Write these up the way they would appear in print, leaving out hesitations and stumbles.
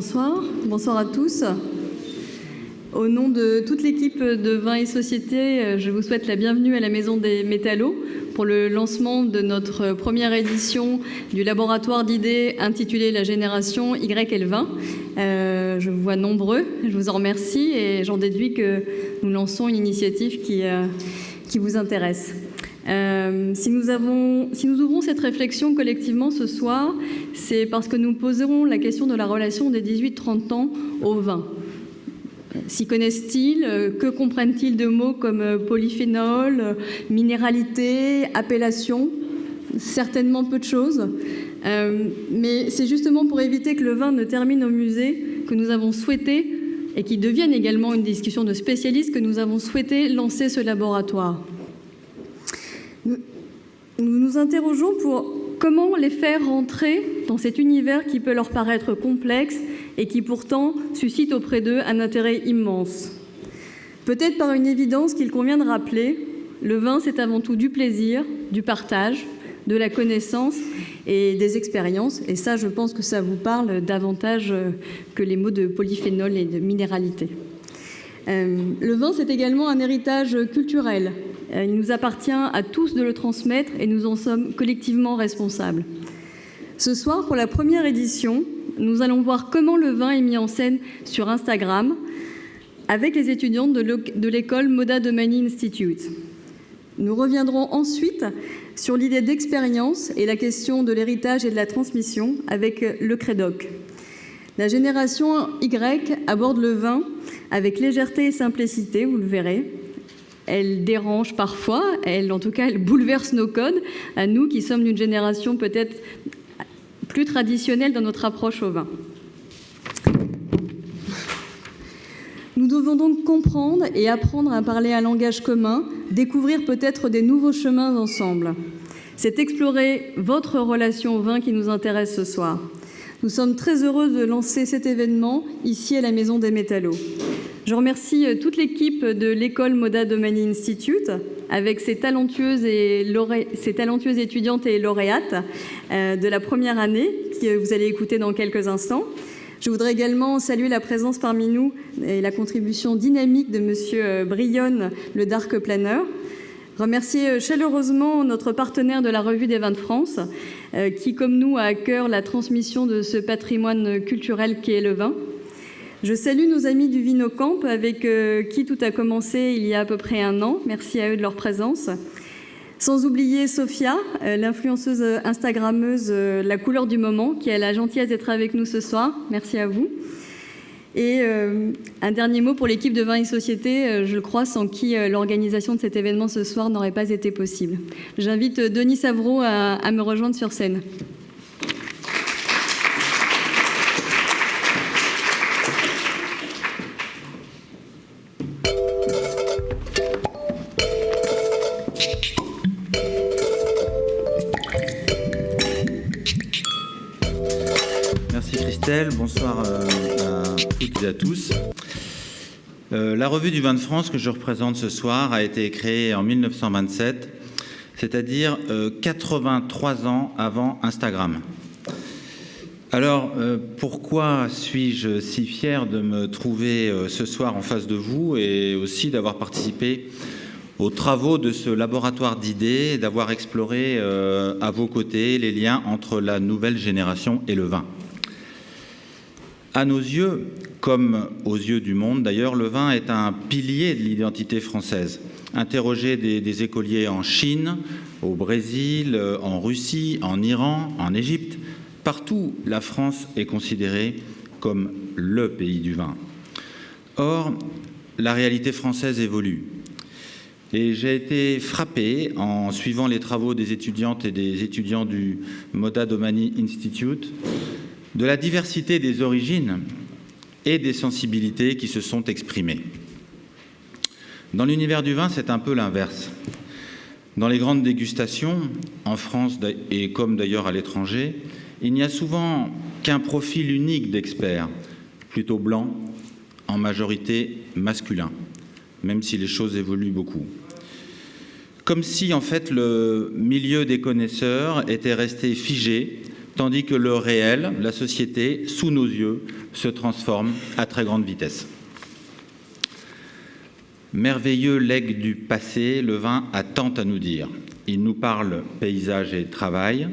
Bonsoir, bonsoir à tous. Au nom de toute l'équipe de Vins et Société, je vous souhaite la bienvenue à la Maison des Métallos pour le lancement de notre première édition du laboratoire d'idées intitulé La génération Y et le vin. Je vous vois nombreux, je vous en remercie et j'en déduis que nous lançons une initiative qui vous intéresse. Si nous ouvrons cette réflexion collectivement ce soir, c'est parce que nous poserons la question de la relation des 18-30 ans au vin. S'y connaissent-ils? Que comprennent-ils de mots comme polyphénol, minéralité, appellation? Certainement peu de choses. Mais c'est justement pour éviter que le vin ne termine au musée que nous avons souhaité, et qu'il devienne également une discussion de spécialistes, que nous avons souhaité lancer ce laboratoire. Nous nous interrogeons pour comment les faire rentrer dans cet univers qui peut leur paraître complexe et qui pourtant suscite auprès d'eux un intérêt immense. Peut-être par une évidence qu'il convient de rappeler, le vin c'est avant tout du plaisir, du partage, de la connaissance et des expériences. Et ça, je pense que ça vous parle davantage que les mots de polyphénol et de minéralité. Le vin, c'est également un héritage culturel. Il nous appartient à tous de le transmettre et nous en sommes collectivement responsables. Ce soir, pour la première édition, nous allons voir comment le vin est mis en scène sur Instagram avec les étudiantes de l'école Moda Domani Institute. Nous reviendrons ensuite sur l'idée d'expérience et la question de l'héritage et de la transmission avec le Crédoc. La génération Y aborde le vin avec légèreté et simplicité, vous le verrez. Elle dérange parfois, elle bouleverse nos codes, à nous qui sommes d'une génération peut-être plus traditionnelle dans notre approche au vin. Nous devons donc comprendre et apprendre à parler un langage commun, découvrir peut-être des nouveaux chemins ensemble. C'est explorer votre relation au vin qui nous intéresse ce soir. Nous sommes très heureux de lancer cet événement ici à la Maison des Métallos. Je remercie toute l'équipe de l'école Moda Domani Institute avec ses talentueuses étudiantes et lauréates de la première année que vous allez écouter dans quelques instants. Je voudrais également saluer la présence parmi nous et la contribution dynamique de Monsieur Brionne, le Dark Planner. Remercier chaleureusement notre partenaire de la Revue des Vins de France, qui, comme nous, a à cœur la transmission de ce patrimoine culturel qu'est le vin. Je salue nos amis du Vinocamp, avec qui tout a commencé il y a à peu près un an. Merci à eux de leur présence. Sans oublier Sophia, l'influenceuse instagrammeuse La Couleur du Moment, qui a la gentillesse d'être avec nous ce soir. Merci à vous. Et un dernier mot pour l'équipe de Vins et Société, je le crois, sans qui l'organisation de cet événement ce soir n'aurait pas été possible. J'invite Denis Savreau à me rejoindre sur scène. Merci Christelle, bonsoir à toutes et à tous. La Revue du Vin de France que je représente ce soir a été créée en 1927, c'est-à-dire 83 ans avant Instagram. Alors, pourquoi suis-je si fier de me trouver ce soir en face de vous et aussi d'avoir participé aux travaux de ce laboratoire d'idées et d'avoir exploré à vos côtés les liens entre la nouvelle génération et le vin? À nos yeux, comme aux yeux du monde d'ailleurs, le vin est un pilier de l'identité française. Interrogez des écoliers en Chine, au Brésil, en Russie, en Iran, en Égypte, partout la France est considérée comme le pays du vin. Or, la réalité française évolue. Et j'ai été frappé, en suivant les travaux des étudiantes et des étudiants du Moda Domani Institute, de la diversité des origines et des sensibilités qui se sont exprimées. Dans l'univers du vin, c'est un peu l'inverse. Dans les grandes dégustations, en France et comme d'ailleurs à l'étranger, il n'y a souvent qu'un profil unique d'expert, plutôt blanc, en majorité masculin, même si les choses évoluent beaucoup. Comme si, en fait, le milieu des connaisseurs était resté figé tandis que le réel, la société, sous nos yeux, se transforme à très grande vitesse. Merveilleux legs du passé, le vin a tant à nous dire. Il nous parle paysage et travail.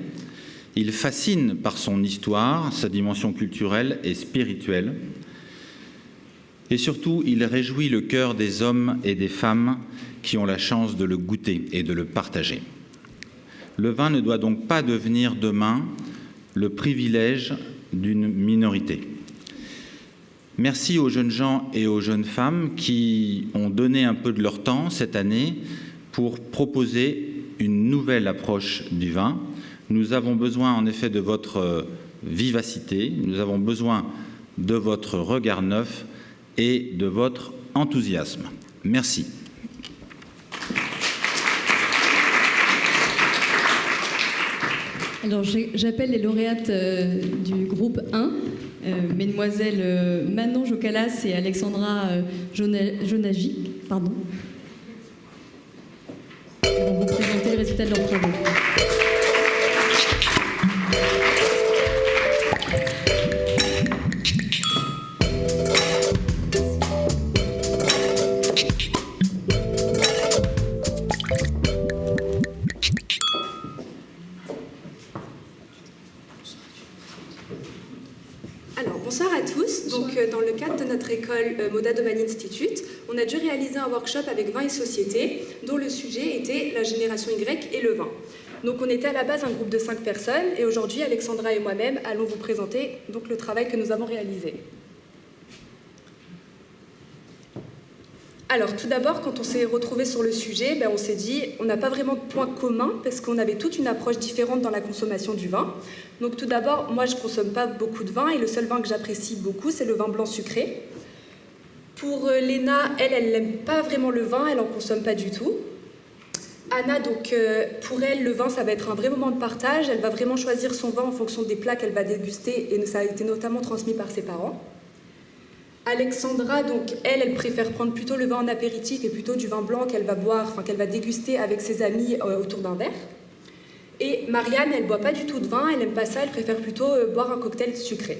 Il fascine par son histoire, sa dimension culturelle et spirituelle. Et surtout, il réjouit le cœur des hommes et des femmes qui ont la chance de le goûter et de le partager. Le vin ne doit donc pas devenir demain le privilège d'une minorité. Merci aux jeunes gens et aux jeunes femmes qui ont donné un peu de leur temps cette année pour proposer une nouvelle approche du vin. Nous avons besoin en effet de votre vivacité, nous avons besoin de votre regard neuf et de votre enthousiasme. Merci. Alors, j'appelle les lauréates du groupe 1, mesdemoiselles Manon Jocalas et Alexandra Jonagi. Pardon. Elles vont vous présenter le résultat de leurs travaux. Bonsoir à tous. Donc, dans le cadre de notre école Moda Domani Institute, on a dû réaliser un workshop avec Vin et Société, dont le sujet était la génération Y et le vin. Donc, on était à la base un groupe de 5 personnes, et aujourd'hui, Alexandra et moi-même allons vous présenter donc, le travail que nous avons réalisé. Alors, tout d'abord, quand on s'est retrouvés sur le sujet, on s'est dit on n'a pas vraiment de points communs parce qu'on avait toute une approche différente dans la consommation du vin. Donc, tout d'abord, moi, je ne consomme pas beaucoup de vin et le seul vin que j'apprécie beaucoup, c'est le vin blanc sucré. Pour Léna, elle n'aime pas vraiment le vin, elle n'en consomme pas du tout. Anna, donc, pour elle, le vin, ça va être un vrai moment de partage. Elle va vraiment choisir son vin en fonction des plats qu'elle va déguster et ça a été notamment transmis par ses parents. Alexandra, donc, elle préfère prendre plutôt le vin en apéritif et plutôt du vin blanc qu'elle va boire, enfin qu'elle va déguster avec ses amis autour d'un verre. Et Marianne, elle ne boit pas du tout de vin, elle n'aime pas ça, elle préfère plutôt boire un cocktail sucré.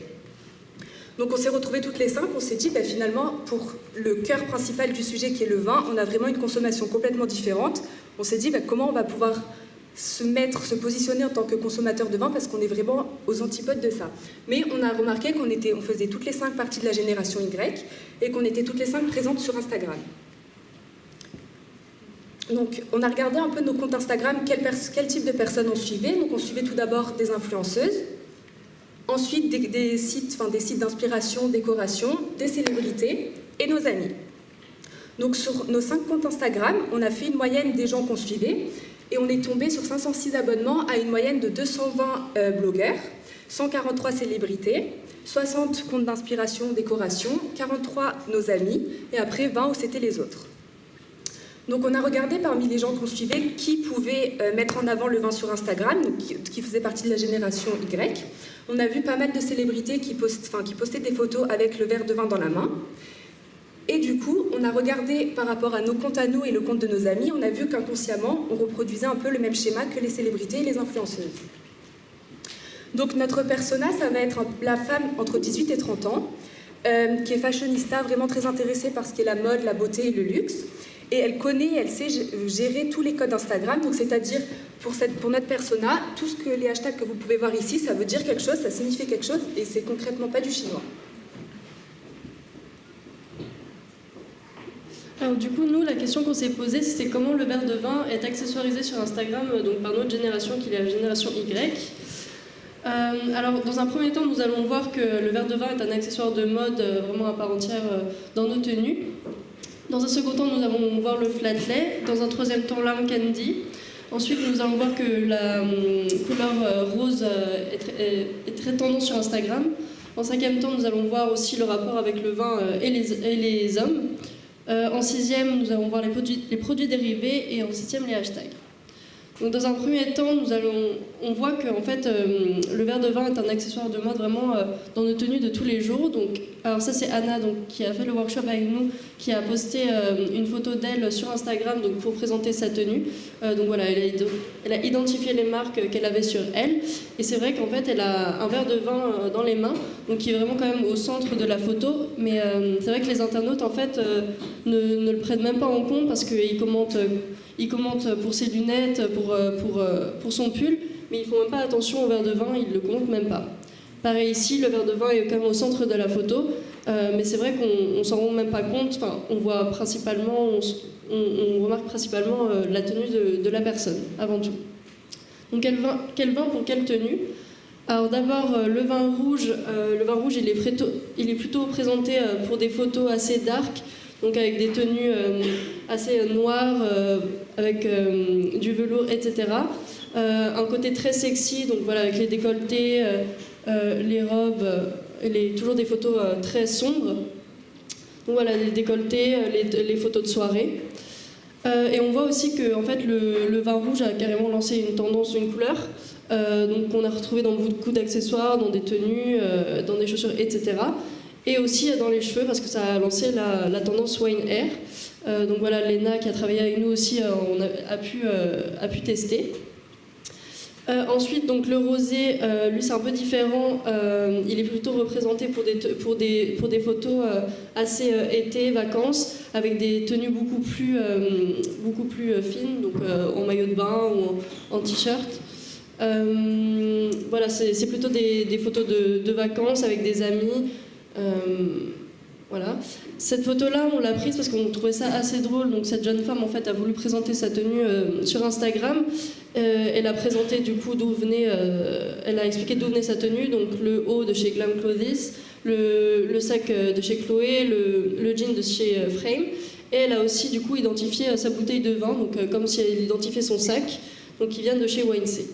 Donc on s'est retrouvés toutes les 5, on s'est dit finalement, pour le cœur principal du sujet qui est le vin, on a vraiment une consommation complètement différente. On s'est dit comment on va pouvoir se positionner en tant que consommateur de vin parce qu'on est vraiment aux antipodes de ça. Mais on a remarqué on faisait toutes les 5 parties de la génération Y et qu'on était toutes les 5 présentes sur Instagram. Donc on a regardé un peu nos comptes Instagram, quel type de personnes on suivait. Donc on suivait tout d'abord des influenceuses, ensuite des sites d'inspiration, décoration, des célébrités et nos amis. Donc sur nos 5 comptes Instagram, on a fait une moyenne des gens qu'on suivait. Et on est tombé sur 506 abonnements à une moyenne de 220 blogueurs, 143 célébrités, 60 comptes d'inspiration, décoration, 43 nos amis, et après 20 où c'était les autres. Donc on a regardé parmi les gens qu'on suivait qui pouvaient mettre en avant le vin sur Instagram, donc qui faisait partie de la génération Y. On a vu pas mal de célébrités qui postaient des photos avec le verre de vin dans la main. Et du coup, on a regardé par rapport à nos comptes à nous et le compte de nos amis, on a vu qu'inconsciemment, on reproduisait un peu le même schéma que les célébrités et les influenceuses. Donc notre persona, ça va être la femme entre 18 et 30 ans, qui est fashionista, vraiment très intéressée par ce qui est la mode, la beauté et le luxe. Et elle sait gérer tous les codes Instagram, donc c'est-à-dire pour notre persona, tout ce que les hashtags que vous pouvez voir ici, ça veut dire quelque chose, ça signifie quelque chose, et c'est concrètement pas du chinois. Alors du coup, nous, la question qu'on s'est posée, c'était comment le verre de vin est accessoirisé sur Instagram donc par notre génération, qui est la génération Y. Alors, dans un premier temps, nous allons voir que le verre de vin est un accessoire de mode vraiment à part entière dans nos tenues. Dans un second temps, nous allons voir le flatlay. Dans un troisième temps, l'arm candy. Ensuite, nous allons voir que la couleur rose est très tendance sur Instagram. En cinquième temps, nous allons voir aussi le rapport avec le vin et les hommes. En sixième, nous allons voir les produits dérivés et en septième, les hashtags. Donc dans un premier temps, on voit que en fait, le verre de vin est un accessoire de mode vraiment dans nos tenues de tous les jours. Donc, alors ça c'est Anna donc, qui a fait le workshop avec nous, qui a posté une photo d'elle sur Instagram donc, pour présenter sa tenue. Donc voilà, elle a identifié les marques qu'elle avait sur elle. Et c'est vrai qu'en fait, elle a un verre de vin dans les mains, donc qui est vraiment quand même au centre de la photo. Mais c'est vrai que les internautes en fait ne le prennent même pas en compte parce qu'ils commentent. Ils commentent pour ses lunettes, pour son pull, mais ils ne font même pas attention au verre de vin, ils ne le commentent même pas. Pareil ici, le verre de vin est quand même au centre de la photo, mais c'est vrai qu'on ne s'en rend même pas compte. Enfin, on voit principalement, on remarque principalement la tenue de la personne, avant tout. Donc quel vin pour quelle tenue? Alors d'abord, le vin rouge, il est plutôt présenté pour des photos assez dark, donc avec des tenues assez noires, avec du velours, etc. Un côté très sexy, donc voilà, avec les décolletés, les robes, toujours des photos très sombres. Donc voilà, les décolletés, les photos de soirée. Et on voit aussi que en fait, le vin rouge a carrément lancé une tendance, une couleur, donc qu'on a retrouvé dans beaucoup d'accessoires, dans des tenues, dans des chaussures, etc. Et aussi dans les cheveux, parce que ça a lancé la tendance wine hair. Donc voilà, Léna qui a travaillé avec nous aussi a pu tester. Ensuite, donc le rosé, lui c'est un peu différent. Il est plutôt représenté pour des photos assez été, vacances, avec des tenues beaucoup plus fines, donc en maillot de bain ou en t-shirt. Voilà, c'est plutôt des photos de vacances avec des amis. Voilà. Cette photo-là, on l'a prise parce qu'on trouvait ça assez drôle. Donc cette jeune femme, en fait, a voulu présenter sa tenue sur Instagram. Elle a présenté du coup d'où venait, elle a expliqué d'où venait sa tenue. Donc le haut de chez Glam Clothes, le sac de chez Chloé, le jean de chez Frame. Et elle a aussi du coup identifié sa bouteille de vin, donc comme si elle identifiait son sac, donc qui vient de chez YNC.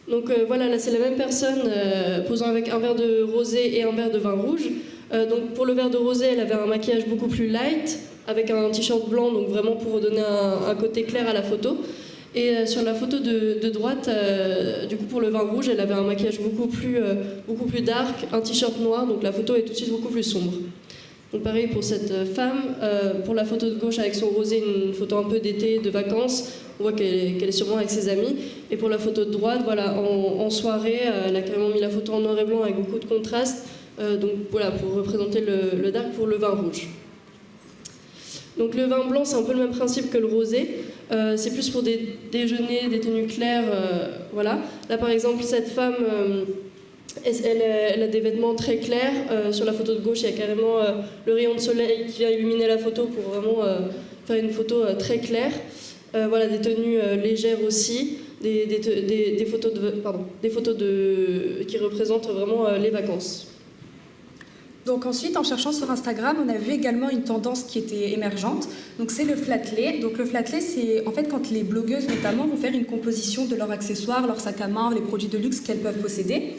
Donc voilà, là c'est la même personne posant avec un verre de rosé et un verre de vin rouge. Donc pour le verre de rosé, elle avait un maquillage beaucoup plus light, avec un t-shirt blanc, donc vraiment pour donner un côté clair à la photo. Et sur la photo de droite, du coup pour le vin rouge, elle avait un maquillage beaucoup plus dark, un t-shirt noir, donc la photo est tout de suite beaucoup plus sombre. Donc pareil pour cette femme, pour la photo de gauche avec son rosé, une photo un peu d'été, de vacances, on voit qu'elle est sûrement avec ses amis. Et pour la photo de droite, voilà, en soirée, elle a carrément mis la photo en noir et blanc avec beaucoup de contraste, donc voilà, pour représenter le dark pour le vin rouge. Donc le vin blanc, c'est un peu le même principe que le rosé, c'est plus pour des déjeuners, des tenues claires, voilà. Là par exemple, cette femme... Elle a des vêtements très clairs. Sur la photo de gauche, il y a carrément le rayon de soleil qui vient illuminer la photo pour vraiment faire une photo très claire. Voilà, des tenues légères aussi, des photos qui représentent vraiment les vacances. Donc ensuite, en cherchant sur Instagram, on a vu également une tendance qui était émergente. Donc c'est le flatlay. Donc le flatlay, c'est en fait quand les blogueuses notamment vont faire une composition de leurs accessoires, leurs sacs à main, les produits de luxe qu'elles peuvent posséder.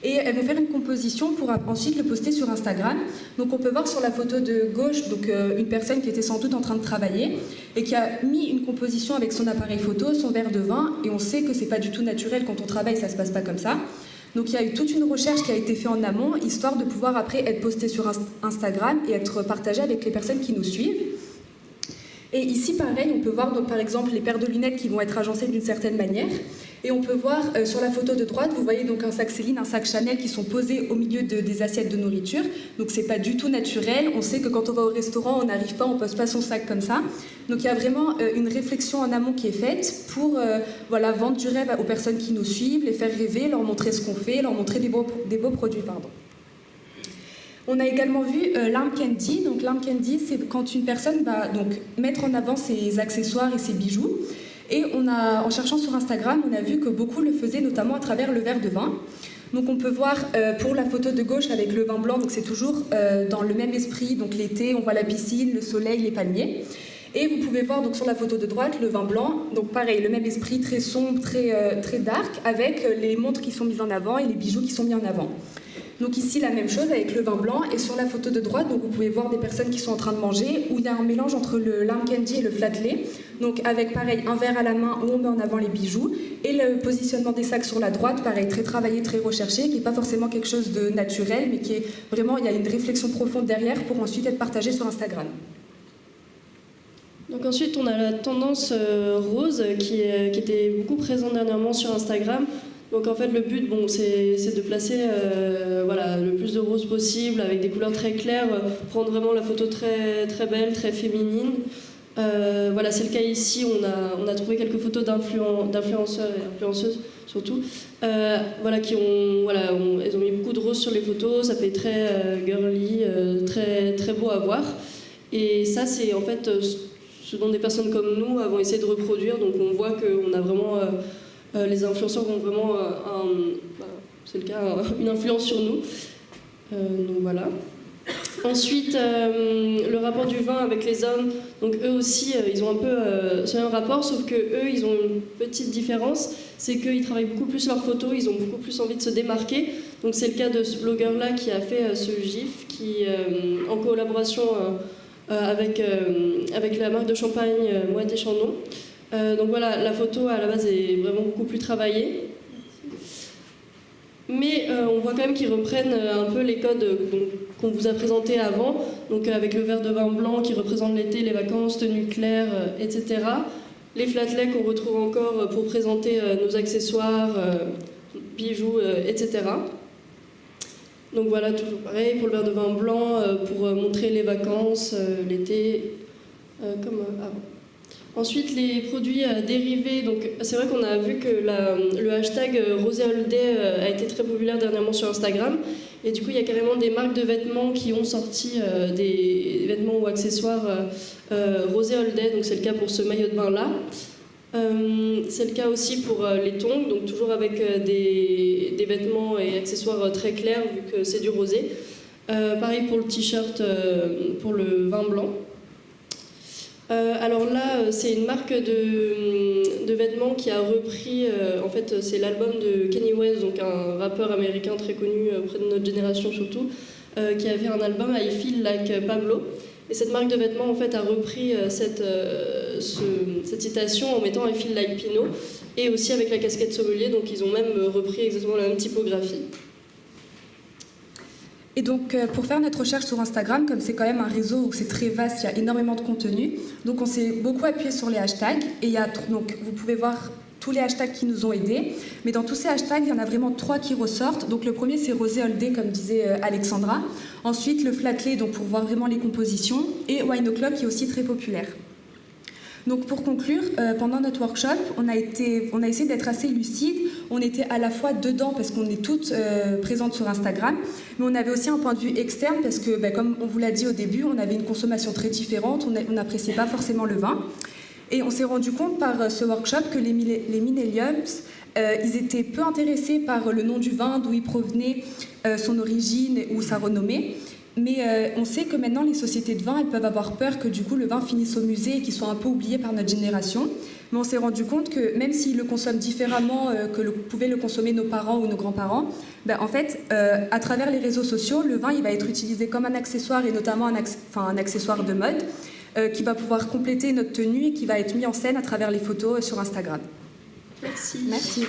Et elles vont faire une composition pour ensuite le poster sur Instagram. Donc on peut voir sur la photo de gauche donc, une personne qui était sans doute en train de travailler et qui a mis une composition avec son appareil photo, son verre de vin, et on sait que c'est pas du tout naturel quand on travaille, ça se passe pas comme ça. Donc il y a eu toute une recherche qui a été faite en amont, histoire de pouvoir après être posté sur Instagram et être partagé avec les personnes qui nous suivent. Et ici, pareil, on peut voir donc, par exemple les paires de lunettes qui vont être agencées d'une certaine manière. Et on peut voir sur la photo de droite, vous voyez donc un sac Céline, un sac Chanel qui sont posés au milieu des assiettes de nourriture. Donc c'est pas du tout naturel. On sait que quand on va au restaurant, on n'arrive pas, on pose pas son sac comme ça. Donc il y a vraiment une réflexion en amont qui est faite pour voilà, vendre du rêve aux personnes qui nous suivent, les faire rêver, leur montrer ce qu'on fait, leur montrer des beaux produits. Pardon. On a également vu l'arm candy. Donc l'arm candy, c'est quand une personne va donc mettre en avant ses accessoires et ses bijoux. Et en cherchant sur Instagram, on a vu que beaucoup le faisaient, notamment à travers le verre de vin. Donc on peut voir pour la photo de gauche avec le vin blanc, donc c'est toujours dans le même esprit. Donc l'été, on voit la piscine, le soleil, les palmiers. Et vous pouvez voir donc sur la photo de droite le vin blanc. Donc pareil, le même esprit, très sombre, très dark, avec les montres qui sont mises en avant et les bijoux qui sont mis en avant. Donc ici, la même chose avec le vin blanc. Et sur la photo de droite, donc vous pouvez voir des personnes qui sont en train de manger, où il y a un mélange entre le lime candy et le flatley. Donc avec, pareil, un verre à la main où on met en avant les bijoux. Et le positionnement des sacs sur la droite, pareil, très travaillé, très recherché, qui n'est pas forcément quelque chose de naturel, mais qui est vraiment, il y a une réflexion profonde derrière pour ensuite être partagé sur Instagram. Donc ensuite, on a la tendance rose qui était beaucoup présente dernièrement sur Instagram. Donc en fait, le but, bon, c'est de placer voilà, le plus de rose possible avec des couleurs très claires, prendre vraiment la photo très, très belle, très féminine. Voilà, c'est le cas ici. On a trouvé quelques photos d'influenceurs et influenceuses surtout, voilà, elles ont mis beaucoup de rose sur les photos. Ça fait très girly, très, très beau à voir. Et ça, c'est en fait ce dont des personnes comme nous avons essayé de reproduire. Donc on voit qu'on a vraiment, les influenceurs ont vraiment, c'est le cas, une influence sur nous. Donc voilà. Ensuite, le rapport du vin avec les hommes, donc eux aussi, ils ont un peu ce même rapport, sauf que eux, ils ont une petite différence, c'est qu'ils travaillent beaucoup plus leurs photos, ils ont beaucoup plus envie de se démarquer. Donc c'est le cas de ce blogueur-là qui a fait ce GIF, qui, en collaboration avec la marque de champagne Moët & Chandon. Donc voilà, la photo à la base est vraiment beaucoup plus travaillée. Mais on voit quand même qu'ils reprennent un peu les codes qu'on vous a présentés avant, donc avec le verre de vin blanc qui représente l'été, les vacances, tenue claire, etc. Les flatleys qu'on retrouve encore pour présenter nos accessoires, bijoux, etc. Donc voilà, toujours pareil pour le verre de vin blanc, pour montrer les vacances, l'été, comme avant. Ensuite, les produits dérivés, donc c'est vrai qu'on a vu que le hashtag Rosé Holiday a été très populaire dernièrement sur Instagram, et du coup il y a carrément des marques de vêtements qui ont sorti des vêtements ou accessoires Rosé Holiday, donc c'est le cas pour ce maillot de bain là. C'est le cas aussi pour les tongs, donc toujours avec des vêtements et accessoires très clairs vu que c'est du rosé. Pareil pour le t-shirt, pour le vin blanc. Alors là, c'est une marque de vêtements qui a repris, en fait, c'est l'album de Kanye West, donc un rappeur américain très connu auprès de notre génération surtout, qui avait un album I Feel Like Pablo. Et cette marque de vêtements, en fait, a repris cette citation en mettant I Feel Like Pino, et aussi avec la casquette sommelier, donc ils ont même repris exactement la même typographie. Et donc, pour faire notre recherche sur Instagram, comme c'est quand même un réseau où c'est très vaste, il y a énormément de contenu, donc on s'est beaucoup appuyé sur les hashtags, et donc vous pouvez voir tous les hashtags qui nous ont aidés, mais dans tous ces hashtags, il y en a vraiment 3 qui ressortent. Donc le premier, c'est Rosé Holiday, comme disait Alexandra. Ensuite, le flatley, donc pour voir vraiment les compositions, et Wine O'Clock, qui est aussi très populaire. Donc pour conclure, pendant notre workshop, on a essayé d'être assez lucide. On était à la fois dedans parce qu'on est toutes présentes sur Instagram, mais on avait aussi un point de vue externe parce que, comme on vous l'a dit au début, on avait une consommation très différente, on n'appréciait pas forcément le vin. Et on s'est rendu compte par ce workshop que les millennials, ils étaient peu intéressés par le nom du vin, d'où il provenait, son origine ou sa renommée. Mais on sait que maintenant, les sociétés de vin, elles peuvent avoir peur que du coup, le vin finisse au musée et qu'il soit un peu oublié par notre génération. Mais on s'est rendu compte que même s'ils le consomment différemment que pouvaient le consommer nos parents ou nos grands-parents, en fait, à travers les réseaux sociaux, le vin, il va être utilisé comme un accessoire et notamment un accessoire de mode qui va pouvoir compléter notre tenue et qui va être mis en scène à travers les photos sur Instagram. Merci. Merci.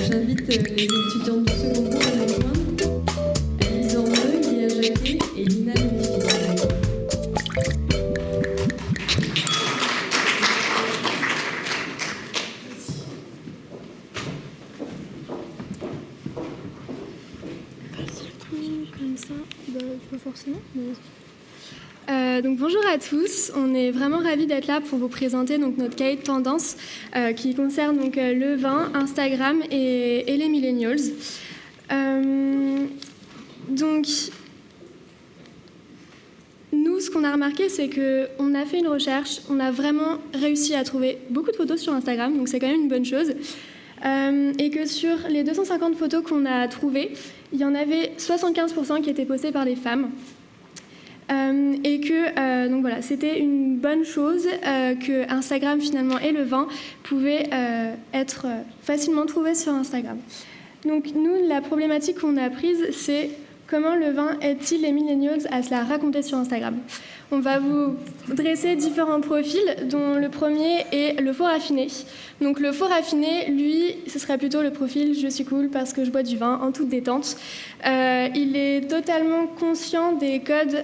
J'invite les étudiants du second cours à nous rejoindre. Alice Ormeux, Léa Jacquet et Lina Ludifi. Comme ça, pas forcément. Donc bonjour à tous, on est vraiment ravis d'être là pour vous présenter donc, notre cahier de tendance qui concerne donc, le vin, Instagram et les millennials. Donc nous, ce qu'on a remarqué, c'est qu'on a fait une recherche, on a vraiment réussi à trouver beaucoup de photos sur Instagram, donc c'est quand même une bonne chose. Et que sur les 250 photos qu'on a trouvées, il y en avait 75% qui étaient postées par des femmes. Et que donc voilà, c'était une bonne chose que Instagram finalement et le vin pouvaient être facilement trouvés sur Instagram. Donc nous, la problématique qu'on a prise, c'est comment le vin aide-t-il les millennials à se la raconter sur Instagram. On va vous dresser différents profils, dont le premier est le faux raffiné. Donc le faux raffiné, lui, ce serait plutôt le profil « je suis cool parce que je bois du vin en toute détente ». Il est totalement conscient des codes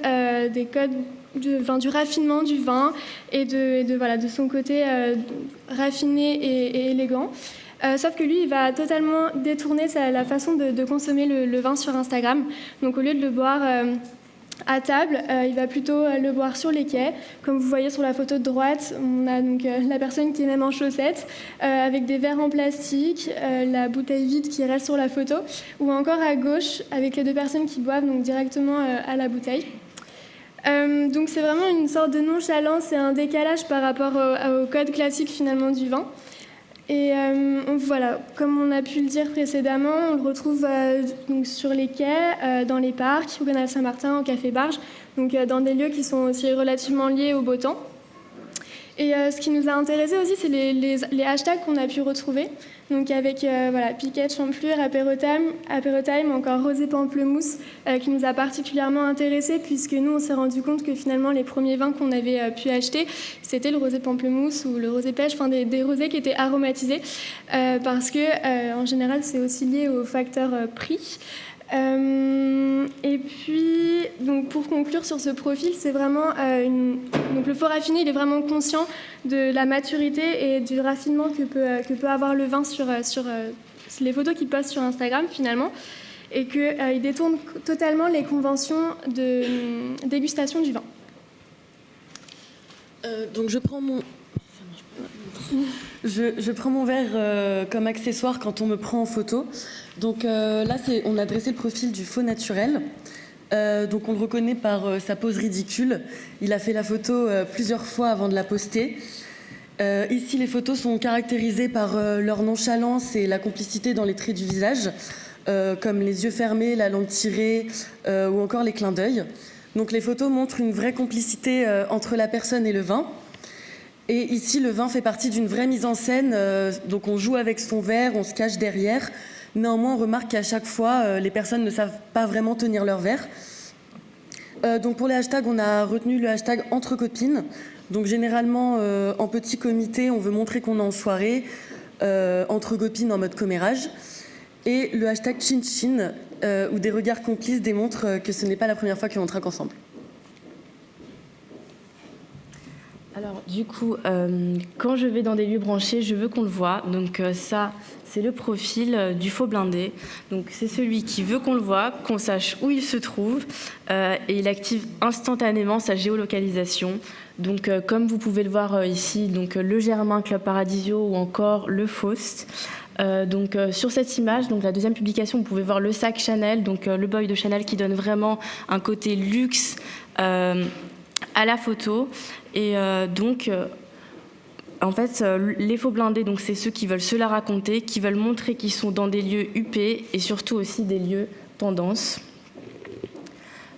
du raffinement du vin et de son côté raffiné et élégant. Sauf que lui, il va totalement détourner la façon de consommer le vin sur Instagram. Donc au lieu de le boire à table, il va plutôt le boire sur les quais. Comme vous voyez sur la photo de droite, on a donc la personne qui est même en chaussettes, avec des verres en plastique, la bouteille vide qui reste sur la photo, ou encore à gauche, avec les deux personnes qui boivent donc directement à la bouteille. Donc c'est vraiment une sorte de nonchalance et un décalage par rapport au code classique finalement du vin. Et voilà, comme on a pu le dire précédemment, on le retrouve donc sur les quais, dans les parcs, au canal Saint-Martin, au Café Barge, donc dans des lieux qui sont aussi relativement liés au beau temps. Et ce qui nous a intéressé aussi, c'est les hashtags qu'on a pu retrouver, donc avec piquette, champlure, apérotime, encore rosé pamplemousse, qui nous a particulièrement intéressé puisque nous on s'est rendu compte que finalement les premiers vins qu'on avait pu acheter, c'était le rosé pamplemousse ou le rosé pêche, enfin des rosés qui étaient aromatisés, parce que en général c'est aussi lié au facteur prix. Et puis, donc pour conclure sur ce profil, c'est vraiment donc le faux raffiné, il est vraiment conscient de la maturité et du raffinement que peut avoir le vin sur les photos qu'il poste sur Instagram finalement, et qu'il détourne totalement les conventions de dégustation du vin. Donc je prends mon verre comme accessoire quand on me prend en photo. Donc là, on a dressé le profil du faux naturel. Donc on le reconnaît par sa pose ridicule. Il a fait la photo plusieurs fois avant de la poster. Ici, les photos sont caractérisées par leur nonchalance et la complicité dans les traits du visage, comme les yeux fermés, la langue tirée ou encore les clins d'œil. Donc les photos montrent une vraie complicité entre la personne et le vin. Et ici, le vin fait partie d'une vraie mise en scène. Donc on joue avec son verre, on se cache derrière. Néanmoins, on remarque qu'à chaque fois, les personnes ne savent pas vraiment tenir leur verre. Donc pour les hashtags, on a retenu le hashtag entre copines. Donc généralement, en petit comité, on veut montrer qu'on est en soirée, entre copines en mode commérage. Et le hashtag chin chin, où des regards complices démontrent que ce n'est pas la première fois qu'on trinque ensemble. Alors du coup, quand je vais dans des lieux branchés, je veux qu'on le voit. Donc ça, c'est le profil du faux blindé. Donc c'est celui qui veut qu'on le voit, qu'on sache où il se trouve, et il active instantanément sa géolocalisation. Donc comme vous pouvez le voir ici, donc le Germain Club Paradisio ou encore le Faust. Donc sur cette image, donc la deuxième publication, vous pouvez voir le sac Chanel, donc le boy de Chanel qui donne vraiment un côté luxe à la photo. Et en fait, les faux blindés, donc c'est ceux qui veulent se la raconter, qui veulent montrer qu'ils sont dans des lieux huppés et surtout aussi des lieux tendance.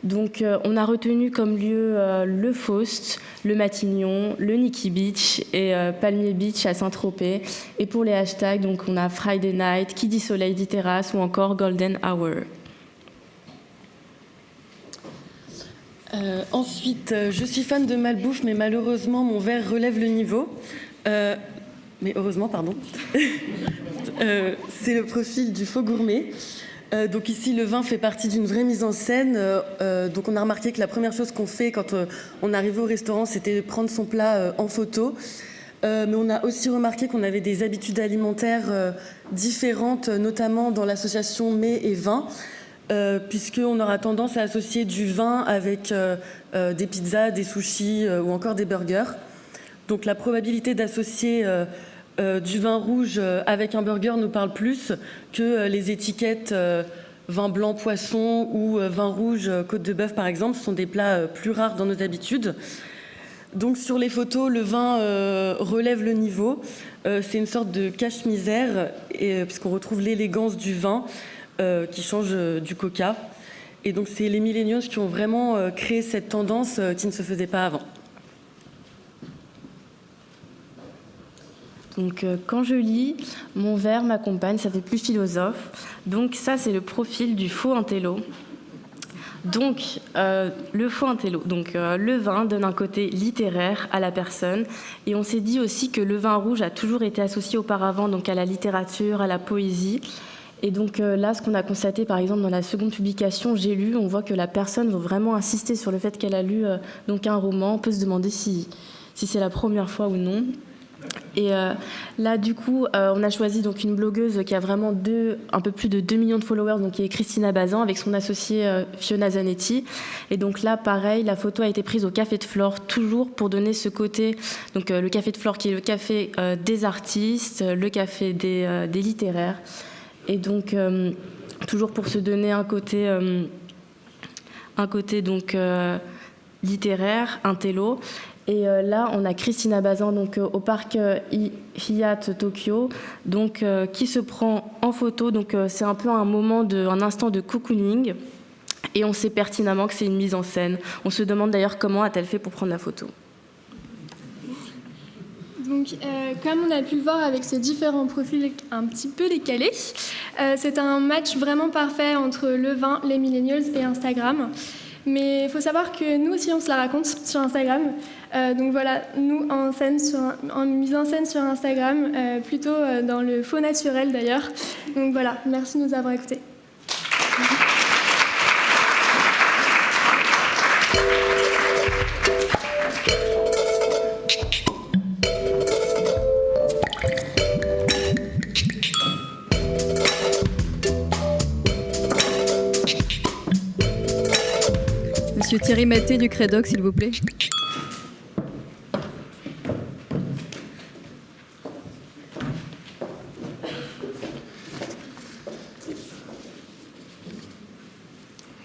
Donc on a retenu comme lieu le Faust, le Matignon, le Nikki Beach et Palmier Beach à Saint-Tropez. Et pour les hashtags, donc on a Friday Night, qui dit soleil dit terrasse ou encore Golden Hour. Ensuite, je suis fan de malbouffe, mais malheureusement, mon verre relève le niveau. Mais heureusement, pardon. C'est le profil du faux gourmet. Donc ici, le vin fait partie d'une vraie mise en scène. Donc on a remarqué que la première chose qu'on fait quand on arrivait au restaurant, c'était de prendre son plat en photo. Mais on a aussi remarqué qu'on avait des habitudes alimentaires différentes, notamment dans l'association mets et vin. Puisqu'on aura tendance à associer du vin avec des pizzas, des sushis ou encore des burgers. Donc la probabilité d'associer du vin rouge avec un burger nous parle plus que les étiquettes vin blanc poisson ou vin rouge côte de bœuf par exemple. Ce sont des plats plus rares dans nos habitudes. Donc sur les photos, le vin relève le niveau. C'est une sorte de cache-misère puisqu'on retrouve l'élégance du vin qui change du coca. Et donc c'est les millennials qui ont vraiment créé cette tendance qui ne se faisait pas avant. Donc quand je lis, mon verre m'accompagne, ça fait plus philosophe. Donc ça, c'est le profil du faux intello. Donc le faux intello, donc le vin donne un côté littéraire à la personne. Et on s'est dit aussi que le vin rouge a toujours été associé auparavant donc à la littérature, à la poésie. Et donc là, ce qu'on a constaté, par exemple, dans la seconde publication, J'ai lu, on voit que la personne veut vraiment insister sur le fait qu'elle a lu donc un roman. On peut se demander si c'est la première fois ou non. Et là, du coup, on a choisi donc une blogueuse qui a vraiment un peu plus de 2 millions de followers, donc qui est Christina Bazan, avec son associée Fiona Zanetti. Et donc là, pareil, la photo a été prise au Café de Flore, toujours pour donner ce côté. Donc le Café de Flore, qui est le café des artistes, le café des littéraires. Et donc, toujours pour se donner un côté donc littéraire, intello. Et là, on a Christina Bazan donc, au parc Hyatt Tokyo, donc, qui se prend en photo. Donc, c'est un peu un instant de cocooning. Et on sait pertinemment que c'est une mise en scène. On se demande d'ailleurs comment a-t-elle fait pour prendre la photo. Donc, comme on a pu le voir avec ces différents profils un petit peu décalés, c'est un match vraiment parfait entre le vin, les millennials et Instagram. Mais il faut savoir que nous aussi, on se la raconte sur Instagram. Donc voilà, nous, en mise en scène sur Instagram, plutôt dans le faux naturel d'ailleurs. Donc voilà, merci de nous avoir écoutés. Monsieur Thierry Maté du Crédoc, s'il vous plaît.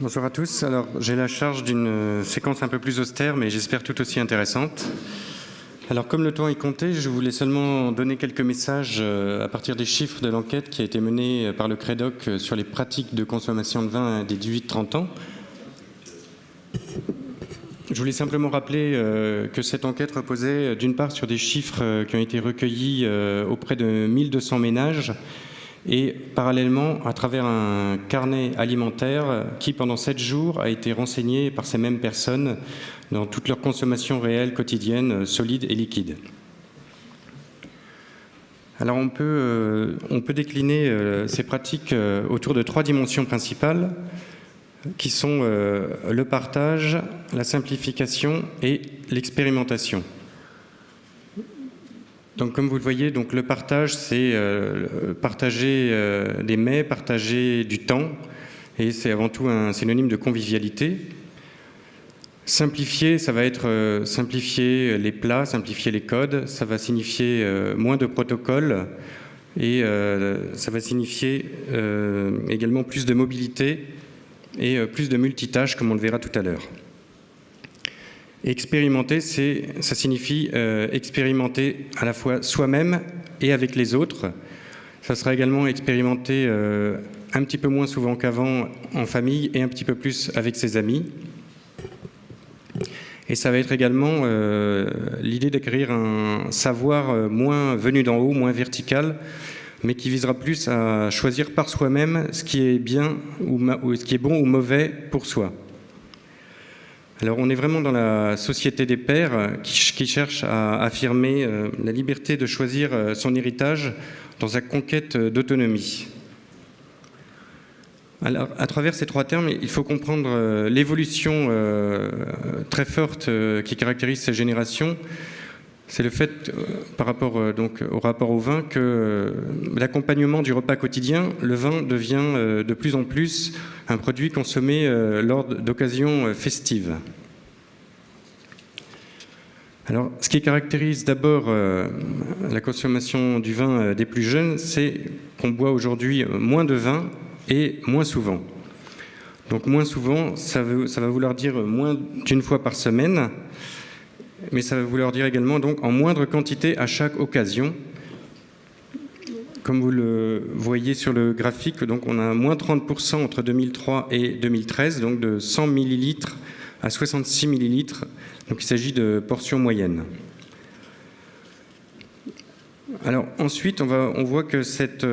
Bonsoir à tous. Alors, j'ai la charge d'une séquence un peu plus austère, mais j'espère tout aussi intéressante. Alors, comme le temps est compté, je voulais seulement donner quelques messages à partir des chiffres de l'enquête qui a été menée par le Crédoc sur les pratiques de consommation de vin des 18-30 ans. Je voulais simplement rappeler que cette enquête reposait d'une part sur des chiffres qui ont été recueillis auprès de 1200 ménages et parallèlement à travers un carnet alimentaire qui, pendant 7 jours, a été renseigné par ces mêmes personnes dans toute leur consommation réelle, quotidienne, solide et liquide. Alors on peut décliner ces pratiques autour de 3 dimensions principales qui sont le partage, la simplification et l'expérimentation. Donc, comme vous le voyez, donc, le partage, c'est partager des mets, partager du temps, et c'est avant tout un synonyme de convivialité. Simplifier, ça va être simplifier les plats, simplifier les codes, ça va signifier moins de protocoles, et ça va signifier également plus de mobilité et plus de multitâches, comme on le verra tout à l'heure. Expérimenter, ça signifie expérimenter à la fois soi-même et avec les autres. Ça sera également expérimenter un petit peu moins souvent qu'avant en famille et un petit peu plus avec ses amis. Et ça va être également l'idée d'acquérir un savoir moins venu d'en haut, moins vertical, mais qui visera plus à choisir par soi-même ce qui est bien ou ce qui est bon ou mauvais pour soi. Alors on est vraiment dans la société des pairs qui cherche à affirmer la liberté de choisir son héritage dans sa conquête d'autonomie. Alors à travers ces 3 termes, il faut comprendre l'évolution très forte qui caractérise ces générations. C'est le fait, par rapport donc, au rapport au vin, que l'accompagnement du repas quotidien, le vin devient de plus en plus un produit consommé lors d'occasions festives. Alors, ce qui caractérise d'abord la consommation du vin des plus jeunes, c'est qu'on boit aujourd'hui moins de vin et moins souvent. Donc moins souvent, ça va vouloir dire moins d'1 fois par semaine, mais ça va vouloir dire également donc en moindre quantité à chaque occasion. comme vous le voyez sur le graphique, donc on a moins 30% entre 2003 et 2013, donc de 100 ml à 66 ml. Donc il s'agit de portions moyennes. Alors ensuite, on voit que cette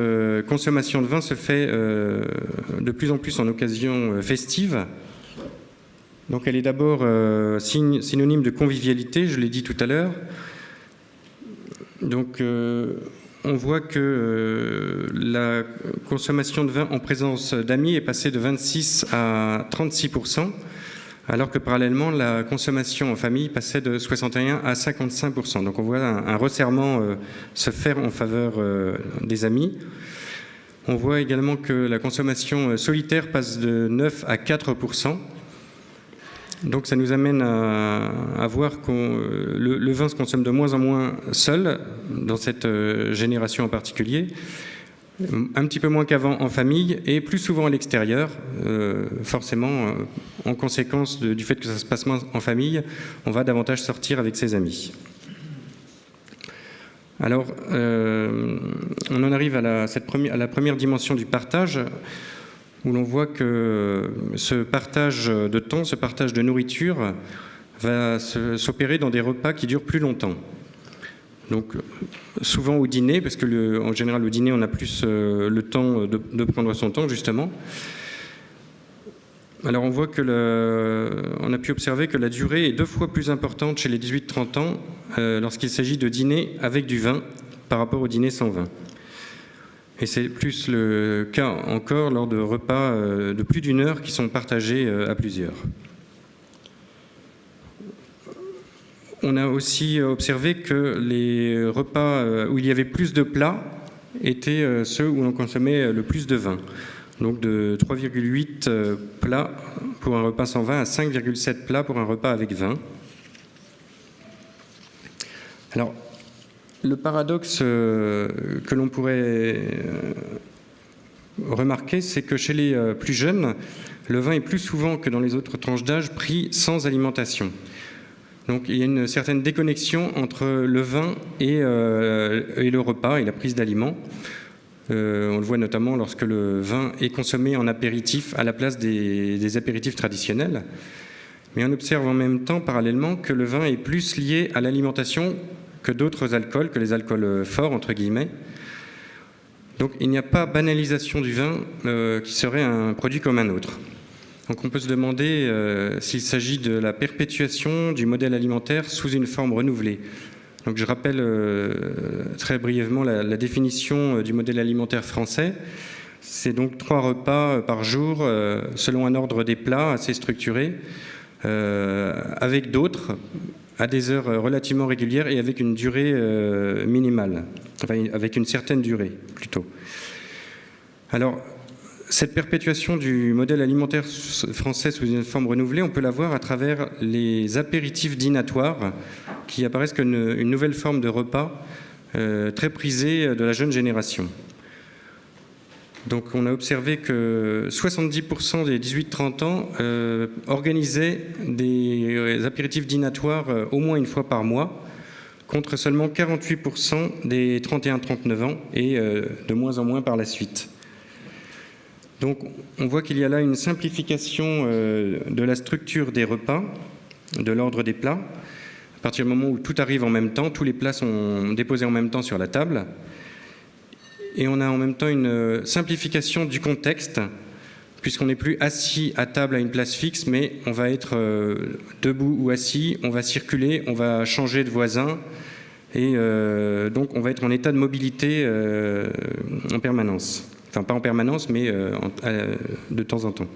consommation de vin se fait de plus en plus en occasion festive. Donc elle est d'abord synonyme de convivialité, je l'ai dit tout à l'heure. Donc on voit que la consommation de vin en présence d'amis est passée de 26 à 36%, alors que parallèlement la consommation en famille passait de 61 à 55%. Donc on voit un resserrement se faire en faveur des amis. On voit également que la consommation solitaire passe de 9 à 4%. Donc ça nous amène à voir que le vin se consomme de moins en moins seul, dans cette génération en particulier, un petit peu moins qu'avant en famille et plus souvent à l'extérieur. Forcément, en conséquence du fait que ça se passe moins en famille, on va davantage sortir avec ses amis. Alors, on en arrive à la première dimension du partage, où l'on voit que ce partage de temps, ce partage de nourriture va s'opérer dans des repas qui durent plus longtemps. Donc souvent au dîner, parce que en général au dîner on a plus le temps de prendre son temps justement. Alors on voit on a pu observer que la durée est 2 fois plus importante chez les 18-30 ans lorsqu'il s'agit de dîner avec du vin par rapport au dîner sans vin. Et c'est plus le cas encore lors de repas de plus d'1 heure qui sont partagés à plusieurs. On a aussi observé que les repas où il y avait plus de plats étaient ceux où l'on consommait le plus de vin. Donc de 3,8 plats pour un repas sans vin à 5,7 plats pour un repas avec vin. Alors, le paradoxe que l'on pourrait remarquer, c'est que chez les plus jeunes, le vin est plus souvent que dans les autres tranches d'âge pris sans alimentation. Donc il y a une certaine déconnexion entre le vin et le repas et la prise d'aliments. On le voit notamment lorsque le vin est consommé en apéritif à la place des apéritifs traditionnels. Mais on observe en même temps, parallèlement, que le vin est plus lié à l'alimentation que d'autres alcools, que les alcools forts, entre guillemets. Donc il n'y a pas banalisation du vin qui serait un produit comme un autre. Donc on peut se demander s'il s'agit de la perpétuation du modèle alimentaire sous une forme renouvelée. Donc je rappelle très brièvement la définition du modèle alimentaire français. C'est donc 3 repas par jour selon un ordre des plats assez structuré, avec d'autres à des heures relativement régulières et avec une durée minimale, enfin avec une certaine durée plutôt. Alors, cette perpétuation du modèle alimentaire français sous une forme renouvelée, on peut la voir à travers les apéritifs dînatoires qui apparaissent comme une nouvelle forme de repas très prisée de la jeune génération. Donc on a observé que 70% des 18-30 ans organisaient des apéritifs dînatoires au moins une fois par mois, contre seulement 48% des 31-39 ans et de moins en moins par la suite. Donc on voit qu'il y a là une simplification de la structure des repas, de l'ordre des plats, à partir du moment où tout arrive en même temps, tous les plats sont déposés en même temps sur la table. Et on a en même temps une simplification du contexte, puisqu'on n'est plus assis à table à une place fixe, mais on va être debout ou assis, on va circuler, on va changer de voisin, et donc on va être en état de mobilité en permanence. Enfin, pas en permanence, mais de temps en temps.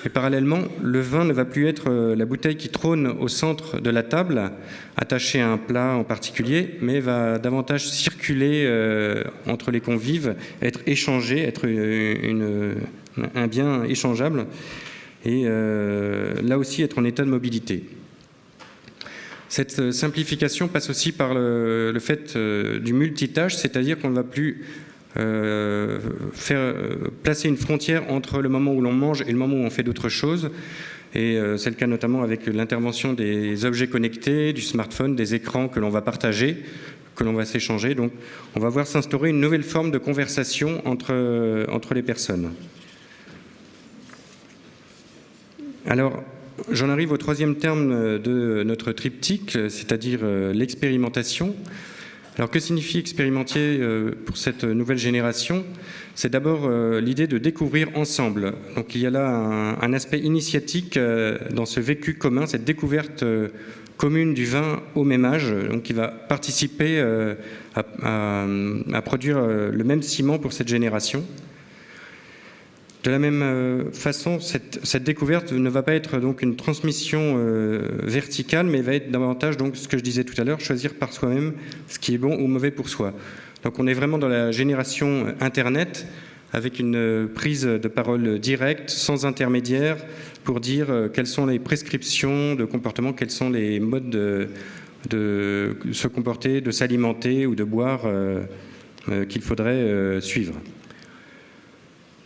Et parallèlement, le vin ne va plus être la bouteille qui trône au centre de la table, attachée à un plat en particulier, mais va davantage circuler entre les convives, être échangé, être un bien échangeable, et là aussi être en état de mobilité. Cette simplification passe aussi par le fait du multitâche, c'est-à-dire qu'on ne va plus placer une frontière entre le moment où l'on mange et le moment où on fait d'autres choses. Et c'est le cas notamment avec l'intervention des objets connectés, du smartphone, des écrans que l'on va partager, que l'on va s'échanger. Donc, on va voir s'instaurer une nouvelle forme de conversation entre les personnes. Alors, j'en arrive au troisième terme de notre triptyque, c'est-à-dire l'expérimentation. Alors, que signifie expérimenter pour cette nouvelle génération? C'est d'abord l'idée de découvrir ensemble. Donc, il y a là un aspect initiatique dans ce vécu commun, cette découverte commune du vin au même âge, donc qui va participer à produire le même ciment pour cette génération. De la même façon, cette découverte ne va pas être donc une transmission verticale, mais va être davantage, donc, ce que je disais tout à l'heure, choisir par soi-même ce qui est bon ou mauvais pour soi. Donc on est vraiment dans la génération Internet, avec une prise de parole directe, sans intermédiaire, pour dire quelles sont les prescriptions de comportement, quels sont les modes de se comporter, de s'alimenter ou de boire qu'il faudrait suivre.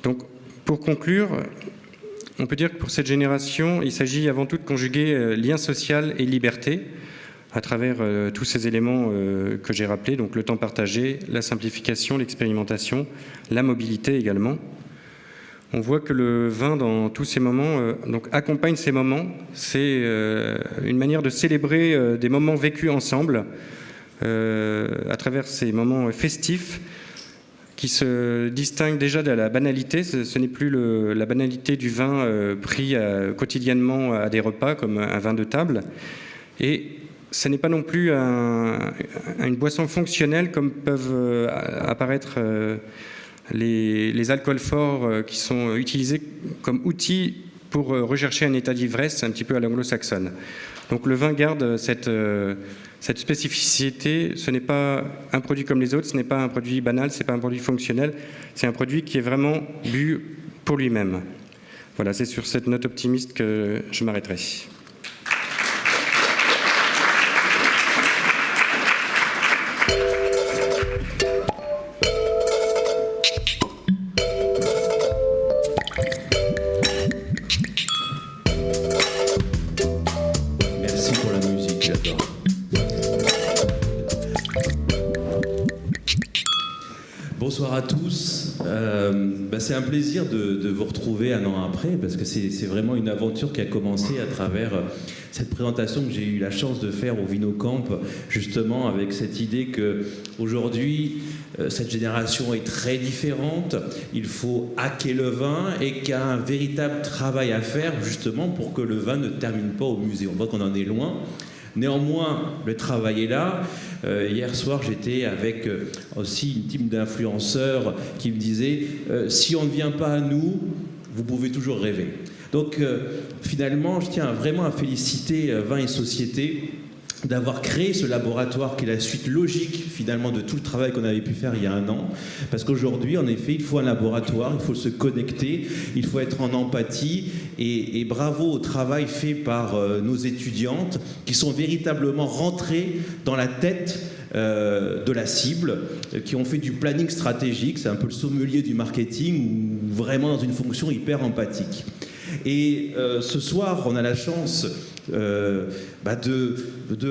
Donc, pour conclure, on peut dire que pour cette génération, il s'agit avant tout de conjuguer lien social et liberté à travers tous ces éléments que j'ai rappelés, donc le temps partagé, la simplification, l'expérimentation, la mobilité également. On voit que le vin, dans tous ces moments, donc accompagne ces moments. C'est une manière de célébrer des moments vécus ensemble à travers ces moments festifs, qui se distingue déjà de la banalité. Ce n'est plus la banalité du vin pris quotidiennement à des repas, comme un vin de table. Et ce n'est pas non plus une boisson fonctionnelle, comme peuvent apparaître les alcools forts qui sont utilisés comme outils pour rechercher un état d'ivresse un petit peu à l'anglo-saxonne. Donc le vin garde cette spécificité. Ce n'est pas un produit comme les autres, ce n'est pas un produit banal, ce n'est pas un produit fonctionnel, c'est un produit qui est vraiment bu pour lui-même. Voilà, c'est sur cette note optimiste que je m'arrêterai. Bonsoir à tous. C'est un plaisir de vous retrouver un an après, parce que c'est vraiment une aventure qui a commencé à travers cette présentation que j'ai eu la chance de faire au Vinocamp, justement avec cette idée qu'aujourd'hui, cette génération est très différente, il faut hacker le vin et qu'il y a un véritable travail à faire justement pour que le vin ne termine pas au musée. On voit qu'on en est loin. Néanmoins, le travail est là. Hier soir, j'étais avec aussi une team d'influenceurs qui me disaient si on ne vient pas à nous, vous pouvez toujours rêver. Donc finalement, je tiens vraiment à féliciter Vin et Société d'avoir créé ce laboratoire qui est la suite logique finalement de tout le travail qu'on avait pu faire il y a un an. Parce qu'aujourd'hui, en effet, il faut un laboratoire, il faut se connecter, il faut être en empathie et bravo au travail fait par nos étudiantes qui sont véritablement rentrées dans la tête de la cible, qui ont fait du planning stratégique, c'est un peu le sommelier du marketing, ou vraiment dans une fonction hyper empathique. Et ce soir, on a la chance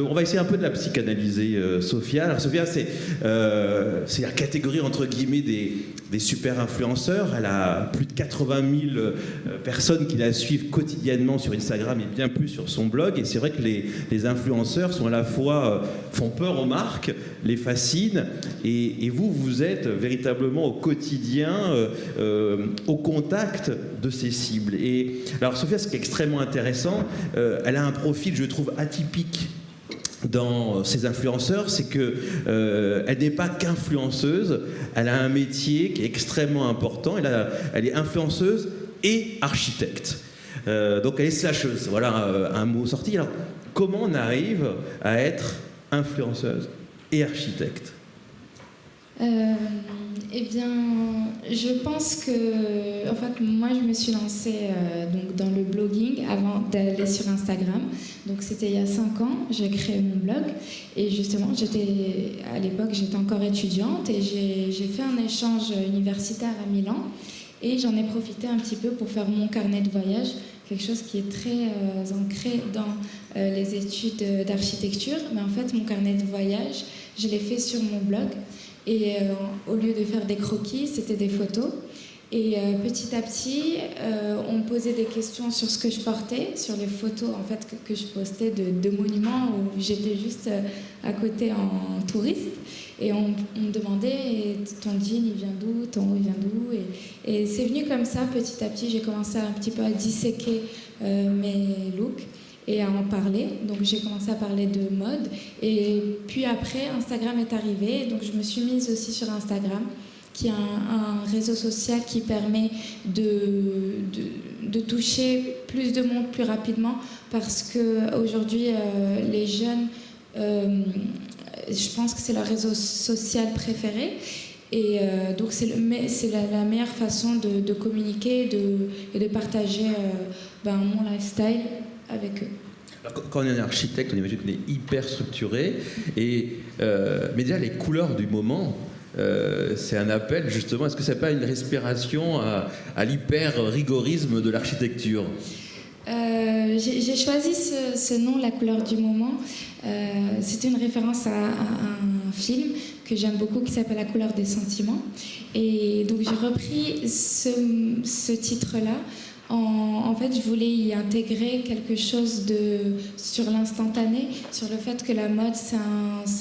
on va essayer un peu de la psychanalyser Sophia. Alors Sophia, c'est la catégorie entre guillemets des super influenceurs. Elle a plus de 80 000 personnes qui la suivent quotidiennement sur Instagram et bien plus sur son blog. Et c'est vrai que les influenceurs sont à la fois font peur aux marques, les fascinent, et vous êtes véritablement au quotidien au contact de ces cibles. Et alors Sophia, ce qui est extrêmement intéressant, elle a un profil, je trouve, atypique dans ces influenceurs, c'est qu'elle n'est pas qu'influenceuse, elle a un métier qui est extrêmement important, elle est influenceuse et architecte. Donc elle est slasheuse, voilà un mot sorti. Alors comment on arrive à être influenceuse et architecte ? Eh bien, je pense que, en fait, moi, je me suis lancée donc dans le blogging avant d'aller sur Instagram. Donc, c'était il y a 5 ans, j'ai créé mon blog. Et justement, à l'époque, j'étais encore étudiante et j'ai fait un échange universitaire à Milan. Et j'en ai profité un petit peu pour faire mon carnet de voyage, quelque chose qui est très ancré dans les études d'architecture, mais en fait mon carnet de voyage, je l'ai fait sur mon blog. Et au lieu de faire des croquis, c'était des photos. Et petit à petit, on me posait des questions sur ce que je portais, sur les photos en fait que je postais de monuments où j'étais juste à côté en touriste. Et on me demandait ton jean il vient d'où, ton haut il vient d'où. Et c'est venu comme ça petit à petit. J'ai commencé un petit peu à disséquer mes looks et à en parler. Donc j'ai commencé à parler de mode. Et puis après, Instagram est arrivé. Donc je me suis mise aussi sur Instagram, qui est un réseau social qui permet de toucher plus de monde plus rapidement, parce qu'aujourd'hui, les jeunes, je pense que c'est leur réseau social préféré. Et donc c'est la meilleure façon de communiquer et de partager mon lifestyle avec eux. Alors, quand on est un architecte, on imagine qu'on est hyper structuré, mais déjà les couleurs du moment, c'est un appel justement. Est-ce que c'est pas une respiration à l'hyper-rigorisme de l'architecture? J'ai choisi ce nom, La couleur du moment. C'est une référence à un film que j'aime beaucoup qui s'appelle La couleur des sentiments. Et donc j'ai repris ce titre-là. En fait, je voulais y intégrer quelque chose sur l'instantané, sur le fait que la mode, c'est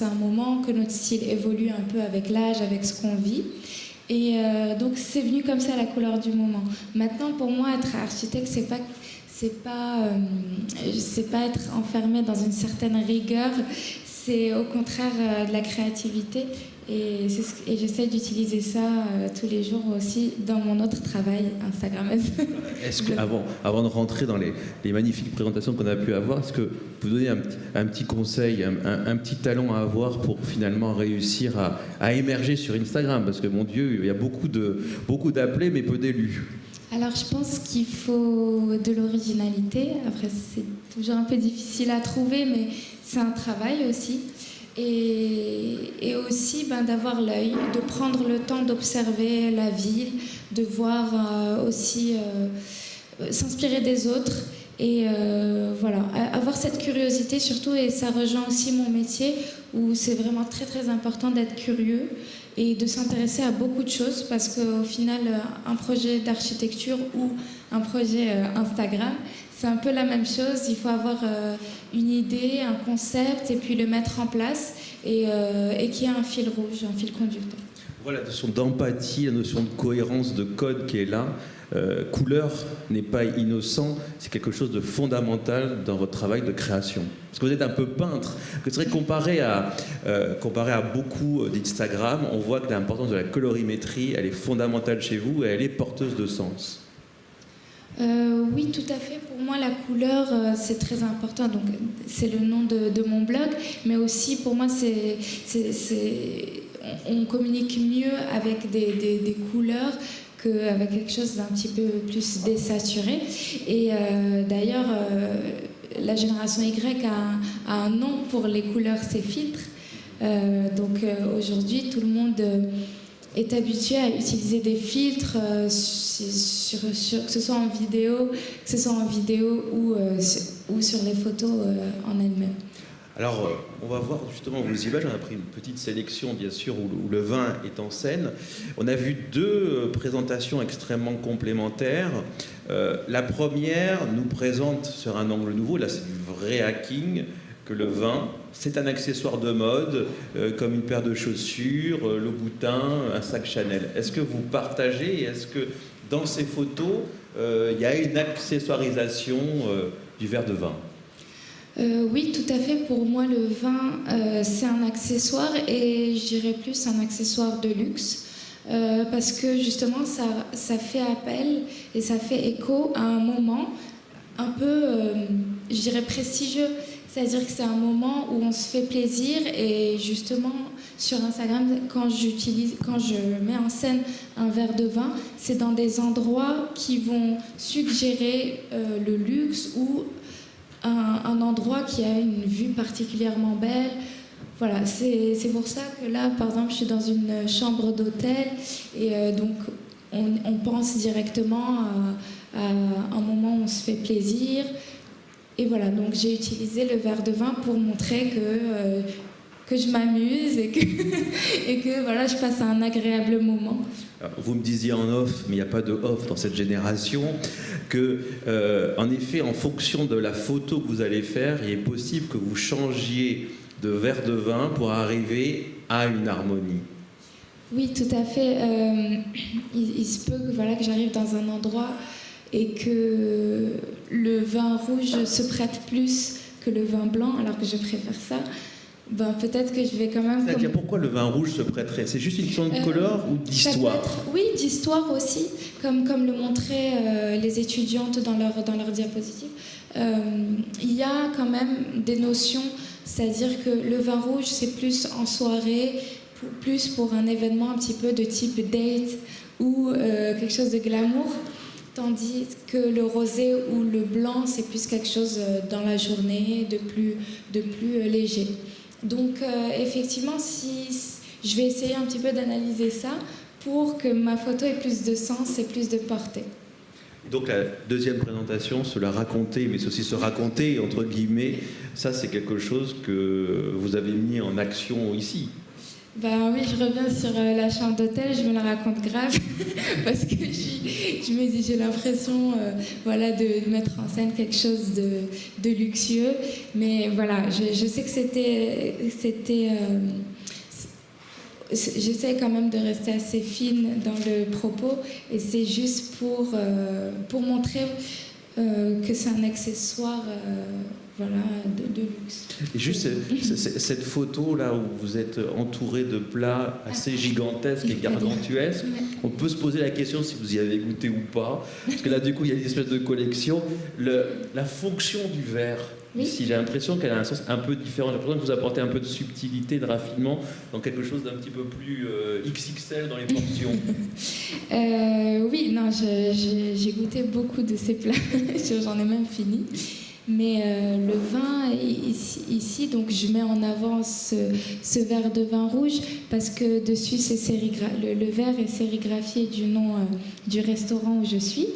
un moment, que notre style évolue un peu avec l'âge, avec ce qu'on vit. Et donc, c'est venu comme ça, la couleur du moment. Maintenant, pour moi, être architecte, c'est pas être enfermé dans une certaine rigueur, c'est au contraire de la créativité. Et j'essaie d'utiliser ça tous les jours aussi dans mon autre travail Instagram. Est-ce que, avant de rentrer dans les magnifiques présentations qu'on a pu avoir, est-ce que vous donnez un petit conseil, un petit talent à avoir pour finalement réussir à émerger sur Instagram? Parce que mon Dieu, il y a beaucoup d'appelés mais peu d'élus. Alors je pense qu'il faut de l'originalité. Après c'est toujours un peu difficile à trouver, mais c'est un travail aussi. Et aussi d'avoir l'œil, de prendre le temps d'observer la ville, de voir aussi s'inspirer des autres et voilà, avoir cette curiosité surtout. Et ça rejoint aussi mon métier où c'est vraiment très très important d'être curieux et de s'intéresser à beaucoup de choses, parce qu'au final un projet d'architecture ou un projet Instagram, c'est un peu la même chose. Il faut avoir une idée, un concept, et puis le mettre en place, et qu'il y ait un fil rouge, un fil conducteur. Voilà, la notion d'empathie, la notion de cohérence, de code qui est là. Couleur n'est pas innocent, c'est quelque chose de fondamental dans votre travail de création. Parce que vous êtes un peu peintre, que c'est vrai, comparé à beaucoup d'Instagram, on voit que l'importance de la colorimétrie, elle est fondamentale chez vous et elle est porteuse de sens. Oui, tout à fait. Pour moi, la couleur, c'est très important. Donc, c'est le nom de mon blog, mais aussi pour moi, on communique mieux avec des couleurs qu'avec quelque chose d'un petit peu plus désaturé. Et d'ailleurs, la génération Y a un nom pour les couleurs, c'est filtres. Donc aujourd'hui, tout le monde est habitué à utiliser des filtres, que ce soit en vidéo ou sur les photos en elles-mêmes. Alors, on va voir justement vos images. On a pris une petite sélection, bien sûr, où le vin est en scène. On a vu deux présentations extrêmement complémentaires. La première nous présente sur un angle nouveau. Là, c'est du vrai hacking, que le vin, c'est un accessoire de mode, comme une paire de chaussures, le boutin, un sac Chanel. Est-ce que vous partagez, et est-ce que dans ces photos, il y a une accessoirisation du verre de vin? Oui, tout à fait. Pour moi, le vin, c'est un accessoire, et je dirais plus un accessoire de luxe, parce que justement, ça fait appel et ça fait écho à un moment un peu, je dirais, prestigieux. C'est-à-dire que c'est un moment où on se fait plaisir, et justement, sur Instagram, quand je mets en scène un verre de vin, c'est dans des endroits qui vont suggérer le luxe ou un endroit qui a une vue particulièrement belle. Voilà, c'est pour ça que là, par exemple, je suis dans une chambre d'hôtel, et donc on pense directement à un moment où on se fait plaisir. Et voilà, donc j'ai utilisé le verre de vin pour montrer que je m'amuse et que voilà, je passe un agréable moment. Alors, vous me disiez en off, mais il n'y a pas de off dans cette génération, que en effet, en fonction de la photo que vous allez faire, il est possible que vous changiez de verre de vin pour arriver à une harmonie. Oui, tout à fait. Il se peut que, voilà, que j'arrive dans un endroit et que le vin rouge se prête plus que le vin blanc, alors que je préfère ça. Ben, peut-être que je vais quand même... C'est-à-dire, pourquoi le vin rouge se prêterait? C'est juste une question de couleur ou d'histoire? Oui, d'histoire aussi, comme le montraient les étudiantes dans leur diapositive. Il y a quand même des notions, c'est-à-dire que le vin rouge, c'est plus en soirée, plus pour un événement un petit peu de type date ou quelque chose de glamour, tandis que le rosé ou le blanc, c'est plus quelque chose dans la journée de plus léger. Donc effectivement, je vais essayer un petit peu d'analyser ça pour que ma photo ait plus de sens et plus de portée. Donc la deuxième présentation, se la raconter, mais aussi se raconter, entre guillemets, ça c'est quelque chose que vous avez mis en action ici. Ben oui, je reviens sur la chambre d'hôtel, je me la raconte grave parce que je me dis, j'ai l'impression voilà, de mettre en scène quelque chose de luxueux, mais voilà, je sais que j'essaie quand même de rester assez fine dans le propos et c'est juste pour montrer que c'est un accessoire voilà, de luxe. Et juste cette photo-là où vous êtes entouré de plats assez gigantesques et gargantuesques, on peut se poser la question si vous y avez goûté ou pas, parce que là du coup il y a une espèce de collection. La fonction du verre, ici, j'ai l'impression qu'elle a un sens un peu différent. J'ai l'impression que vous apportez un peu de subtilité, de raffinement dans quelque chose d'un petit peu plus XXL dans les portions. Oui, non, j'ai goûté beaucoup de ces plats, j'en ai même fini. Mais le vin, ici, donc je mets en avant ce verre de vin rouge parce que dessus, le verre est sérigraphié du nom du restaurant où je suis.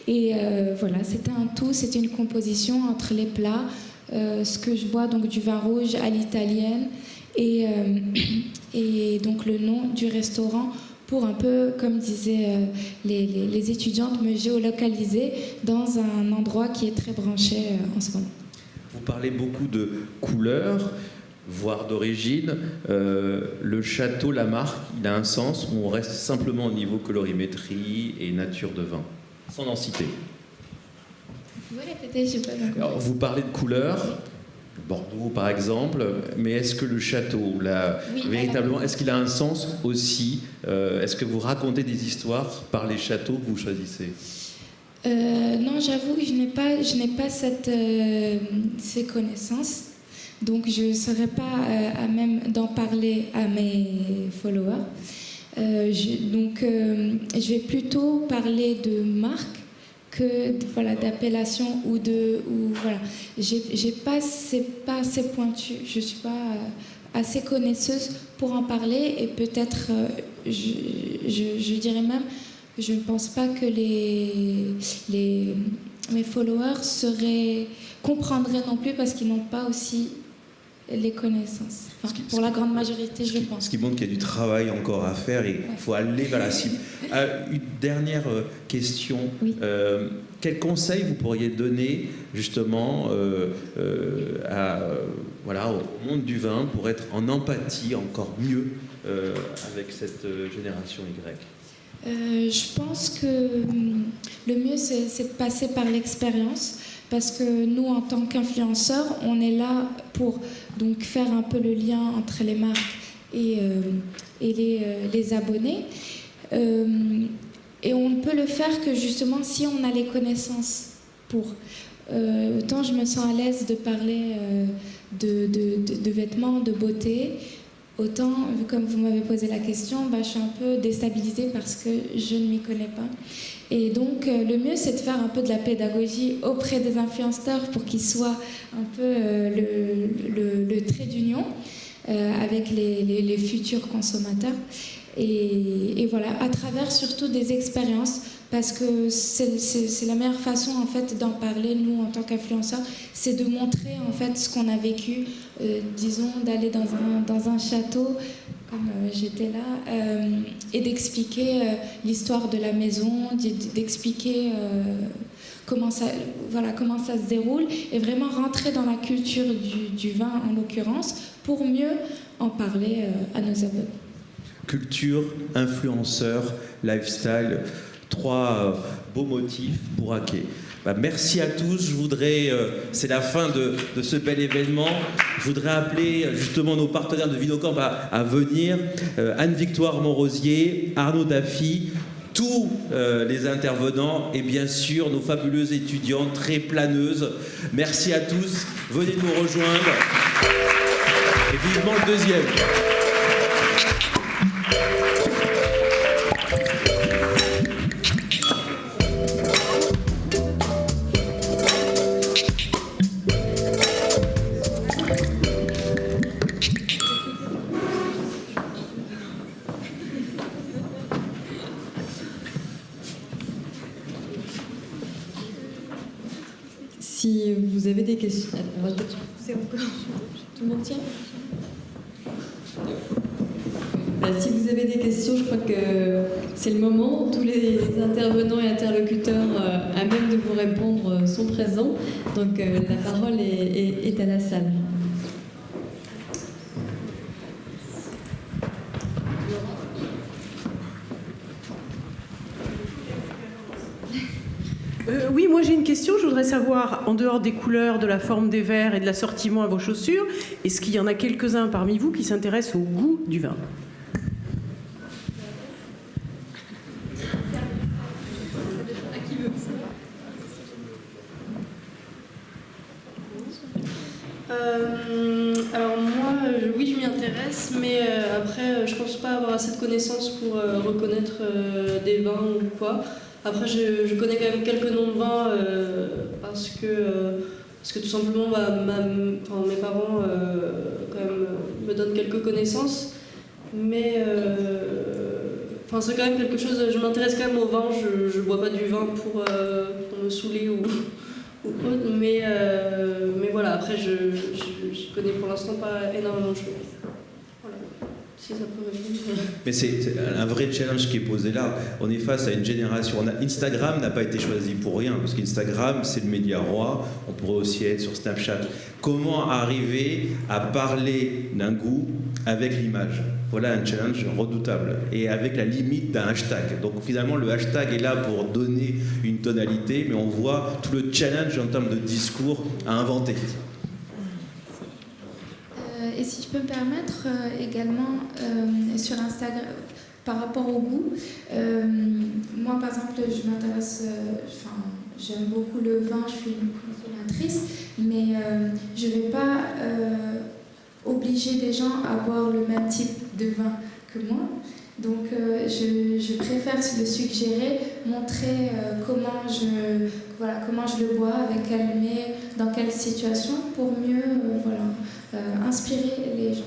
Et voilà, c'était un tout, c'était une composition entre les plats, ce que je bois, donc du vin rouge à l'italienne, et donc le nom du restaurant, pour un peu, comme disaient les étudiantes, me géolocaliser dans un endroit qui est très branché en ce moment. Vous parlez beaucoup de couleurs, voire d'origine. Le château, la marque, il a un sens où on reste simplement au niveau colorimétrie et nature de vin, sans en citer. Vous pouvez répéter, je sais pas. Alors, vous parlez de couleurs, Bordeaux par exemple, mais est-ce que le château, véritablement, est-ce qu'il a un sens aussi? Est-ce que vous racontez des histoires par les châteaux que vous choisissez? Non, j'avoue que je n'ai pas ces connaisses, donc je ne serais pas à même d'en parler à mes followers. Je vais plutôt parler de marques que voilà, d'appellation ou voilà. C'est pas assez pointu, je suis pas assez connaisseuse pour en parler et peut-être je dirais même que je ne pense pas que mes followers comprendraient non plus parce qu'ils n'ont pas aussi les connaissances. Enfin, pour la grande majorité, je pense. Ce qui montre qu'il y a du travail encore à faire et il faut aller vers la cible. Une dernière question. Oui. Quel conseil vous pourriez donner justement au monde du vin pour être en empathie encore mieux avec cette génération Y? Je pense que le mieux, c'est de passer par l'expérience. Parce que nous, en tant qu'influenceurs, on est là pour donc faire un peu le lien entre les marques et les abonnés. Et on ne peut le faire que justement si on a les connaissances pour. Autant je me sens à l'aise de parler de vêtements, de beauté, autant, comme vous m'avez posé la question, je suis un peu déstabilisée parce que je ne m'y connais pas. Et donc, le mieux, c'est de faire un peu de la pédagogie auprès des influenceurs pour qu'ils soient un peu le trait d'union avec les futurs consommateurs. Et voilà, à travers surtout des expériences parce que c'est la meilleure façon en fait d'en parler, nous en tant qu'influenceurs, c'est de montrer en fait ce qu'on a vécu, disons d'aller dans un château comme j'étais là, et d'expliquer l'histoire de la maison, d'expliquer comment ça se déroule, et vraiment rentrer dans la culture du vin en l'occurrence, pour mieux en parler à nos abonnés. Culture, influenceur, lifestyle, 3 beaux motifs pour hacker. Merci à tous. Je voudrais, c'est la fin de ce bel événement. Je voudrais appeler justement nos partenaires de Vidocamp à venir. Anne-Victoire Monrosier, Arnaud Daffy, tous les intervenants et bien sûr nos fabuleuses étudiantes très planeuses. Merci à tous. Venez nous rejoindre. Et vivement le deuxième. Si vous avez des questions... On va peut-être pousser encore. Tout le monde tient ? Si vous avez des questions, je crois que c'est le moment. Tous les intervenants et interlocuteurs à même de vous répondre sont présents. Donc la parole est à la salle. Oui, moi j'ai une question. Je voudrais savoir, en dehors des couleurs, de la forme des verres et de l'assortiment à vos chaussures, est-ce qu'il y en a quelques-uns parmi vous qui s'intéressent au goût du vin ? Alors moi, oui, je m'y intéresse, mais après, je pense pas avoir assez de connaissances pour reconnaître des vins ou quoi. Après, je connais quand même quelques noms de vins parce que tout simplement, mes parents quand même me donnent quelques connaissances, mais c'est quand même quelque chose. Je m'intéresse quand même au vin. Je bois pas du vin pour me saouler ou autre, mais voilà. Après, je connais pour l'instant pas énormément de choses. Voilà. Si ça peut répondre. Mais c'est un vrai challenge qui est posé là. On est face à une génération. Instagram n'a pas été choisi pour rien, parce qu'Instagram, c'est le média roi. On pourrait aussi être sur Snapchat. Comment arriver à parler d'un goût avec l'image ? Voilà un challenge redoutable. Et avec la limite d'un hashtag. Donc finalement, le hashtag est là pour donner une tonalité, mais on voit tout le challenge en termes de discours à inventer. Et si je peux me permettre, également sur Instagram, par rapport au goût, moi par exemple, je m'intéresse, j'aime beaucoup le vin, je suis une consommatrice, mais je ne vais pas obliger des gens à boire le même type de vin que moi. Donc je préfère le suggérer, montrer comment je le bois, avec quel mets, dans quelle situation, pour mieux inspirer les gens.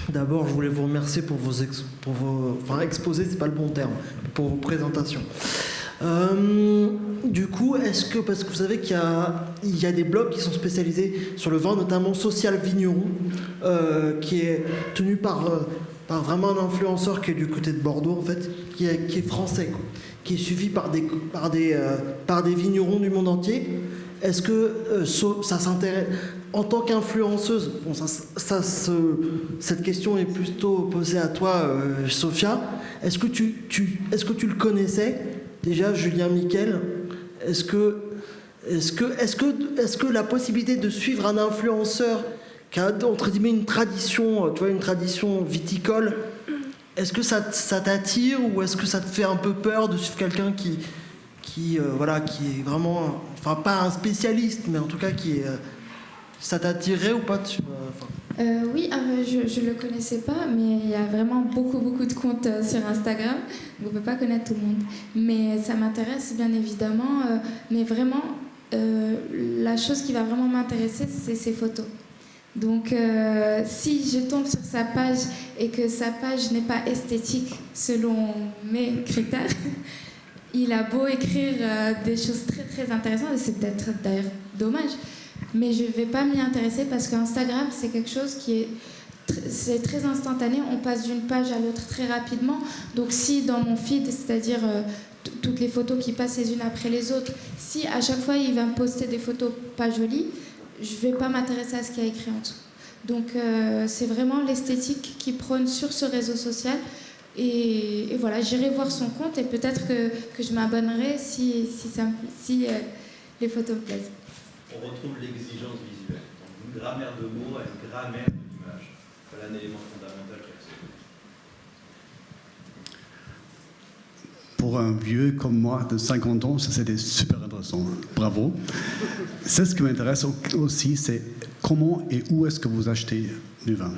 D'abord, je voulais vous remercier pour vos exposés, c'est pas le bon terme, pour vos présentations. Du coup, est-ce que, parce que vous savez qu'il y a des blogs qui sont spécialisés sur le vin, notamment Social Vigneron, qui est tenu par vraiment un influenceur qui est du côté de Bordeaux, en fait, qui est français, quoi, qui est suivi par des vignerons du monde entier. Est-ce que ça s'intéresse en tant qu'influenceuse? Bon, cette question est plutôt posée à toi, Sophia. Est-ce que tu le connaissais déjà, Julien Miquel? Est-ce que la possibilité de suivre un influenceur qui a entre guillemets une tradition viticole, est-ce que ça t'attire, ou est-ce que ça te fait un peu peur de suivre quelqu'un qui est vraiment, enfin pas un spécialiste, mais en tout cas ça t'attirait ou pas Oui, je ne le connaissais pas, mais il y a vraiment beaucoup de comptes sur Instagram. On ne peut pas connaître tout le monde. Mais ça m'intéresse bien évidemment. Mais vraiment, la chose qui va vraiment m'intéresser, c'est ces photos. Donc, si je tombe sur sa page et que sa page n'est pas esthétique selon mes critères, il a beau écrire des choses très très intéressantes, et c'est peut-être d'ailleurs dommage, mais je ne vais pas m'y intéresser parce qu'Instagram, c'est quelque chose qui est c'est très instantané, on passe d'une page à l'autre très rapidement. Donc si dans mon feed, c'est-à-dire toutes les photos qui passent les unes après les autres, si à chaque fois il va me poster des photos pas jolies, je vais pas m'intéresser à ce qu'il y a écrit en dessous. Donc c'est vraiment l'esthétique qui prône sur ce réseau social. Et voilà, j'irai voir son compte et peut-être que je m'abonnerai si les photos me plaisent. On retrouve l'exigence visuelle. Donc, une grammaire de mots à une grammaire d'image. Voilà un élément fondamental. Pour un vieux comme moi de 50 ans, ça c'était super intéressant. Bravo. C'est ce qui m'intéresse aussi, c'est comment et où est-ce que vous achetez du vin?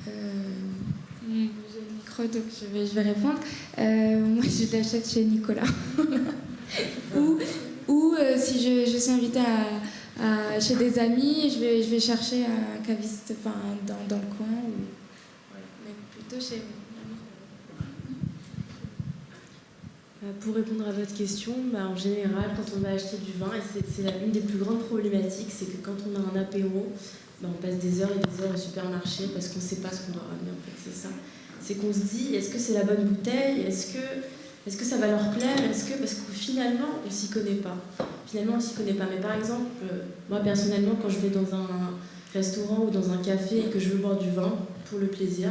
J'ai le micro, donc je vais répondre. Moi, je l'achète chez Nicolas. ou si je suis invitée chez des amis, je vais chercher un caviste dans le coin. Mais plutôt chez moi. Pour répondre à votre question, en général, quand on va acheter du vin, et c'est une des plus grandes problématiques, c'est que quand on a un apéro, on passe des heures et des heures au supermarché parce qu'on ne sait pas ce qu'on doit ramener, en fait, c'est ça. C'est qu'on se dit, est-ce que c'est la bonne bouteille? Est-ce que ça va leur plaire? Parce que finalement, on s'y connaît pas. Mais par exemple, moi personnellement, quand je vais dans un restaurant ou dans un café et que je veux boire du vin pour le plaisir,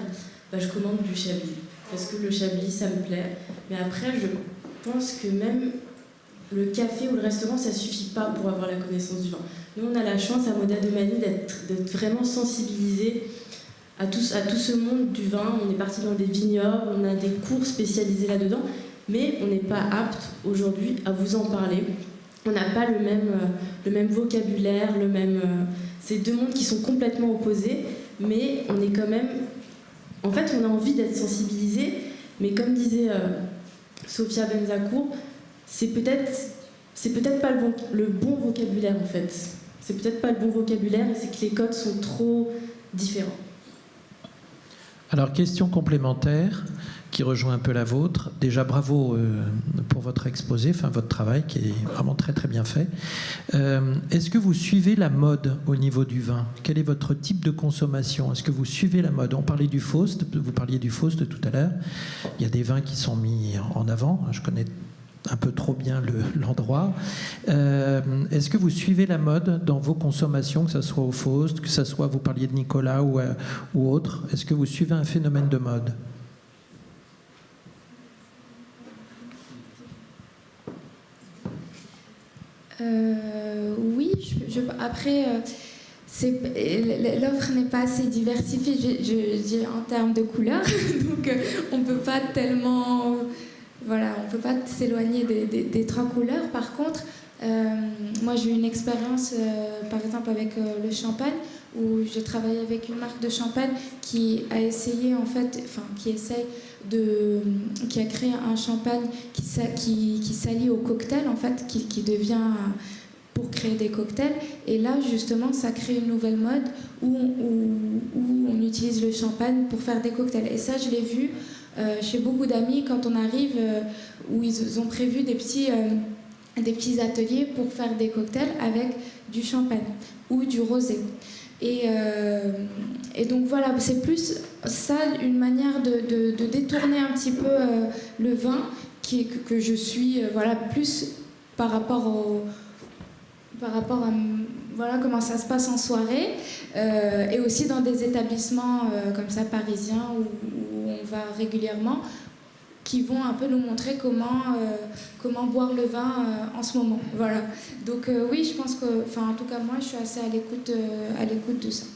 je commande du Chablis. Parce que le Chablis, ça me plaît. Mais après, je pense que même le café ou le restaurant, ça suffit pas pour avoir la connaissance du vin. Nous, on a la chance à Moda Domani d'être vraiment sensibilisés à tout ce monde du vin. On est parti dans des vignobles, on a des cours spécialisés là-dedans, mais on n'est pas apte aujourd'hui à vous en parler. On n'a pas le même vocabulaire, c'est deux mondes qui sont complètement opposés, mais on est quand même... En fait, on a envie d'être sensibilisés, mais comme disait Sophia Benzacourt, c'est peut-être pas le bon vocabulaire, en fait. C'est peut-être pas le bon vocabulaire, et c'est que les codes sont trop différents. Alors, question complémentaire qui rejoint un peu la vôtre. Déjà, bravo pour votre exposé, votre travail qui est vraiment très très bien fait. Est-ce que vous suivez la mode au niveau du vin? Quel est votre type de consommation? Est-ce que vous suivez la mode? On parlait du Faust, vous parliez du Faust tout à l'heure. Il y a des vins qui sont mis en avant. Je connais un peu trop bien l'endroit. Est-ce que vous suivez la mode dans vos consommations, que ce soit au Faust, que ce soit, vous parliez de Nicolas ou autre? Est-ce que vous suivez un phénomène de mode? Oui, après, l'offre n'est pas assez diversifiée, je dis en termes de couleurs, donc on peut pas tellement, on peut pas s'éloigner des trois couleurs. Par contre, moi j'ai eu une expérience, par exemple avec le champagne, où j'ai travaillé avec une marque de champagne qui a essayé qui a créé un champagne qui s'allie au cocktail, en fait, qui devient pour créer des cocktails. Et là, justement, ça crée une nouvelle mode où on utilise le champagne pour faire des cocktails. Et ça, je l'ai vu chez beaucoup d'amis quand on arrive, où ils ont prévu des petits ateliers pour faire des cocktails avec du champagne ou du rosé. Et donc voilà, c'est plus ça, une manière de détourner un petit peu le vin que je suis plus par rapport à comment ça se passe en soirée, et aussi dans des établissements comme ça parisiens où on va régulièrement, qui vont un peu nous montrer comment boire le vin en ce moment. Voilà. Donc oui, je pense que, en tout cas moi, je suis assez à l'écoute de ça.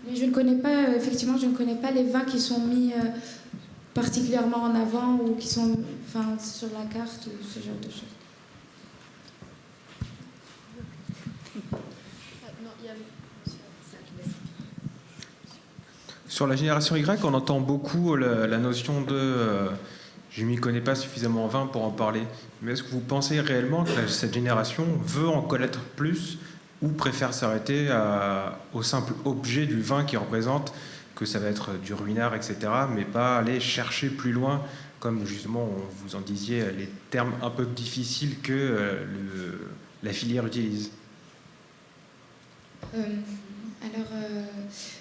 Mais je ne connais pas, effectivement, les vins qui sont mis particulièrement en avant ou qui sont sur la carte ou ce genre de choses. Sur la génération Y, on entend beaucoup la notion de je ne m'y connais pas suffisamment en vin pour en parler. Mais est-ce que vous pensez réellement que cette génération veut en connaître plus ou préfère s'arrêter au simple objet du vin qui représente, que ça va être du ruinard, etc., mais pas aller chercher plus loin, comme justement vous en disiez, les termes un peu difficiles que la filière utilise?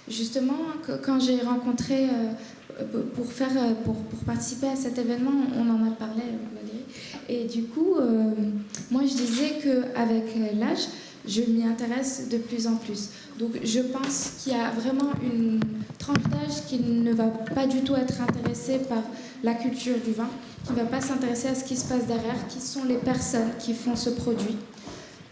Justement, quand j'ai rencontré, pour participer à cet événement, on en a parlé, Valérie. Et du coup, moi je disais qu'avec l'âge, je m'y intéresse de plus en plus. Donc je pense qu'il y a vraiment une tranche d'âge qui ne va pas du tout être intéressée par la culture du vin, qui ne va pas s'intéresser à ce qui se passe derrière, qui sont les personnes qui font ce produit.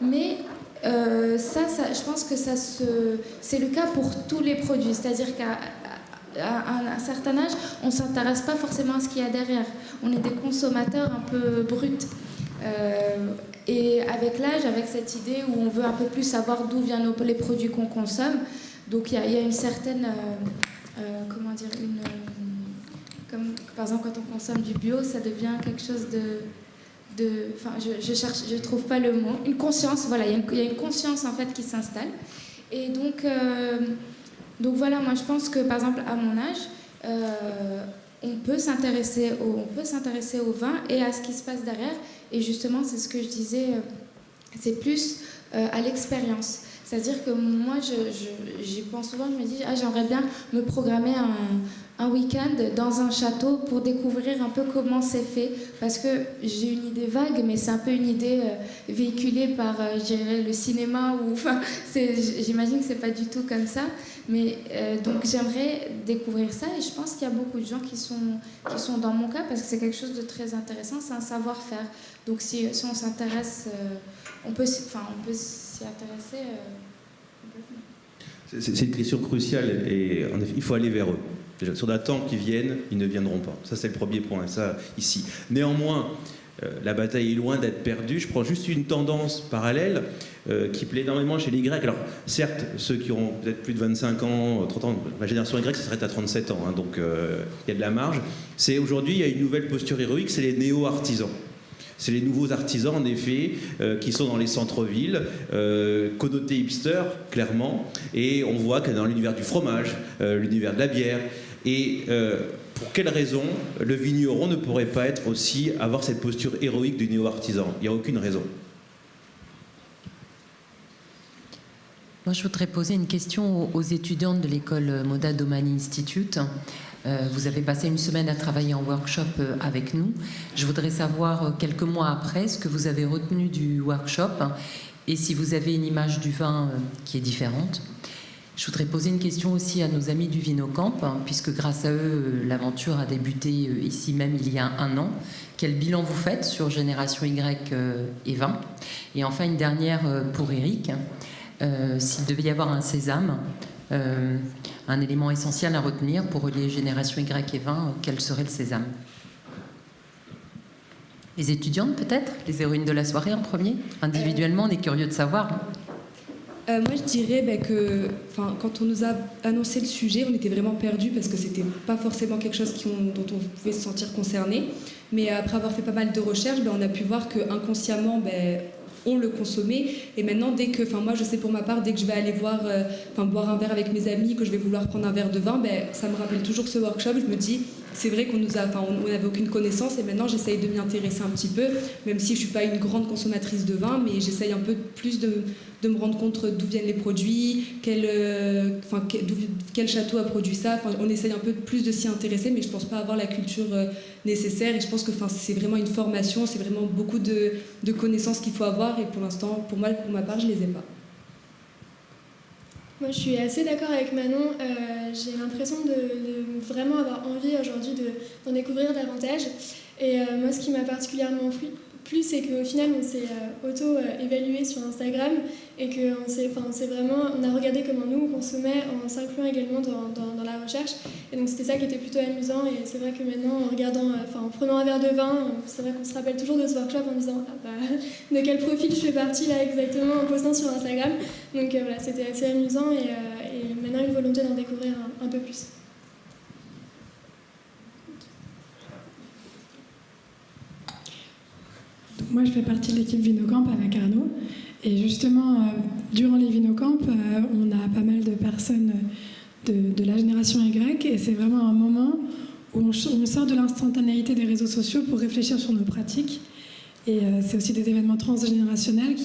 Mais je pense que c'est le cas pour tous les produits. C'est-à-dire qu'à un certain âge, on ne s'intéresse pas forcément à ce qu'il y a derrière. On est des consommateurs un peu bruts. Et avec l'âge, avec cette idée où on veut un peu plus savoir d'où viennent les produits qu'on consomme, donc il y a une certaine... comment dire comme par exemple quand on consomme du bio, ça devient quelque chose enfin, je trouve pas le mot. Une conscience, voilà, il y a une conscience en fait qui s'installe. Et donc voilà, moi je pense que par exemple à mon âge, on peut s'intéresser au vin et à ce qui se passe derrière. Et justement, c'est ce que je disais, c'est plus à l'expérience. C'est-à-dire que moi, j'y pense souvent, je me dis, j'aimerais bien me programmer un week-end dans un château pour découvrir un peu comment c'est fait. Parce que j'ai une idée vague, mais c'est un peu une idée véhiculée par, je dirais, le cinéma. J'imagine que c'est pas du tout comme ça. Mais donc j'aimerais découvrir ça et je pense qu'il y a beaucoup de gens qui sont dans mon cas parce que c'est quelque chose de très intéressant, c'est un savoir-faire. Donc si on s'intéresse, on peut s'y intéresser. C'est une question cruciale et en effet, il faut aller vers eux. Déjà, si on attend qu'ils viennent, ils ne viendront pas. Ça, c'est le premier point, ça, ici. Néanmoins, la bataille est loin d'être perdue. Je prends juste une tendance parallèle qui plaît énormément chez les Grecs. Alors, certes, ceux qui ont peut-être plus de 25 ans, 30 ans, la génération Y, ça serait à 37 ans, hein, donc il y a de la marge. C'est aujourd'hui, il y a une nouvelle posture héroïque, c'est les néo-artisans. C'est les nouveaux artisans, en effet, qui sont dans les centres-villes, connotés hipster, clairement. Et on voit que dans l'univers du fromage, l'univers de la bière, et pour quelle raison le vigneron ne pourrait pas être aussi, avoir cette posture héroïque du néo-artisan? Il n'y a aucune raison. Moi, je voudrais poser une question aux étudiantes de l'école Moda Domani Institute. Vous avez passé une semaine à travailler en workshop avec nous. Je voudrais savoir, quelques mois après, ce que vous avez retenu du workshop et si vous avez une image du vin qui est différente. Je voudrais poser une question aussi à nos amis du Vinocamp, puisque grâce à eux, l'aventure a débuté ici même il y a 1 an. Quel bilan vous faites sur Génération Y et vin? Et enfin, une dernière pour Eric. S'il devait y avoir un sésame, un élément essentiel à retenir pour relier Génération Y et vin, quel serait le sésame? Les étudiantes peut-être? Les héroïnes de la soirée en premier? Individuellement, on est curieux de savoir. Moi, je dirais que quand on nous a annoncé le sujet, on était vraiment perdus parce que c'était pas forcément quelque chose dont on pouvait se sentir concerné. Mais après avoir fait pas mal de recherches, on a pu voir qu'inconsciemment, on le consommait. Et maintenant, moi je sais pour ma part, dès que je vais aller boire un verre avec mes amis, que je vais vouloir prendre un verre de vin, ça me rappelle toujours ce workshop. Je me dis, c'est vrai on n'avait aucune connaissance et maintenant j'essaye de m'y intéresser un petit peu, même si je suis pas une grande consommatrice de vin, mais j'essaye un peu plus de me rendre compte d'où viennent les produits, quel château a produit ça. On essaye un peu plus de s'y intéresser, mais je pense pas avoir la culture nécessaire. Et je pense que c'est vraiment une formation, c'est vraiment beaucoup de connaissances qu'il faut avoir. Et pour l'instant, pour ma part, je les ai pas. Moi, je suis assez d'accord avec Manon. J'ai l'impression de vraiment avoir envie aujourd'hui d'en découvrir davantage. Et moi, ce qui m'a particulièrement plu, c'est qu'au final, on s'est auto-évalué sur Instagram et on a regardé comment nous on consommait en s'incluant également dans la recherche. Et donc, c'était ça qui était plutôt amusant. Et c'est vrai que maintenant, en prenant un verre de vin, c'est vrai qu'on se rappelle toujours de ce workshop en disant de quel profil je fais partie là exactement en postant sur Instagram. Donc voilà, c'était assez amusant et maintenant une volonté d'en découvrir un peu plus. moi, je fais partie de l'équipe Vinocamp avec Arnaud. Et justement, durant les Vinocamp, on a pas mal de personnes de la génération Y. Et c'est vraiment un moment où on sort de l'instantanéité des réseaux sociaux pour réfléchir sur nos pratiques. Et c'est aussi des événements transgénérationnels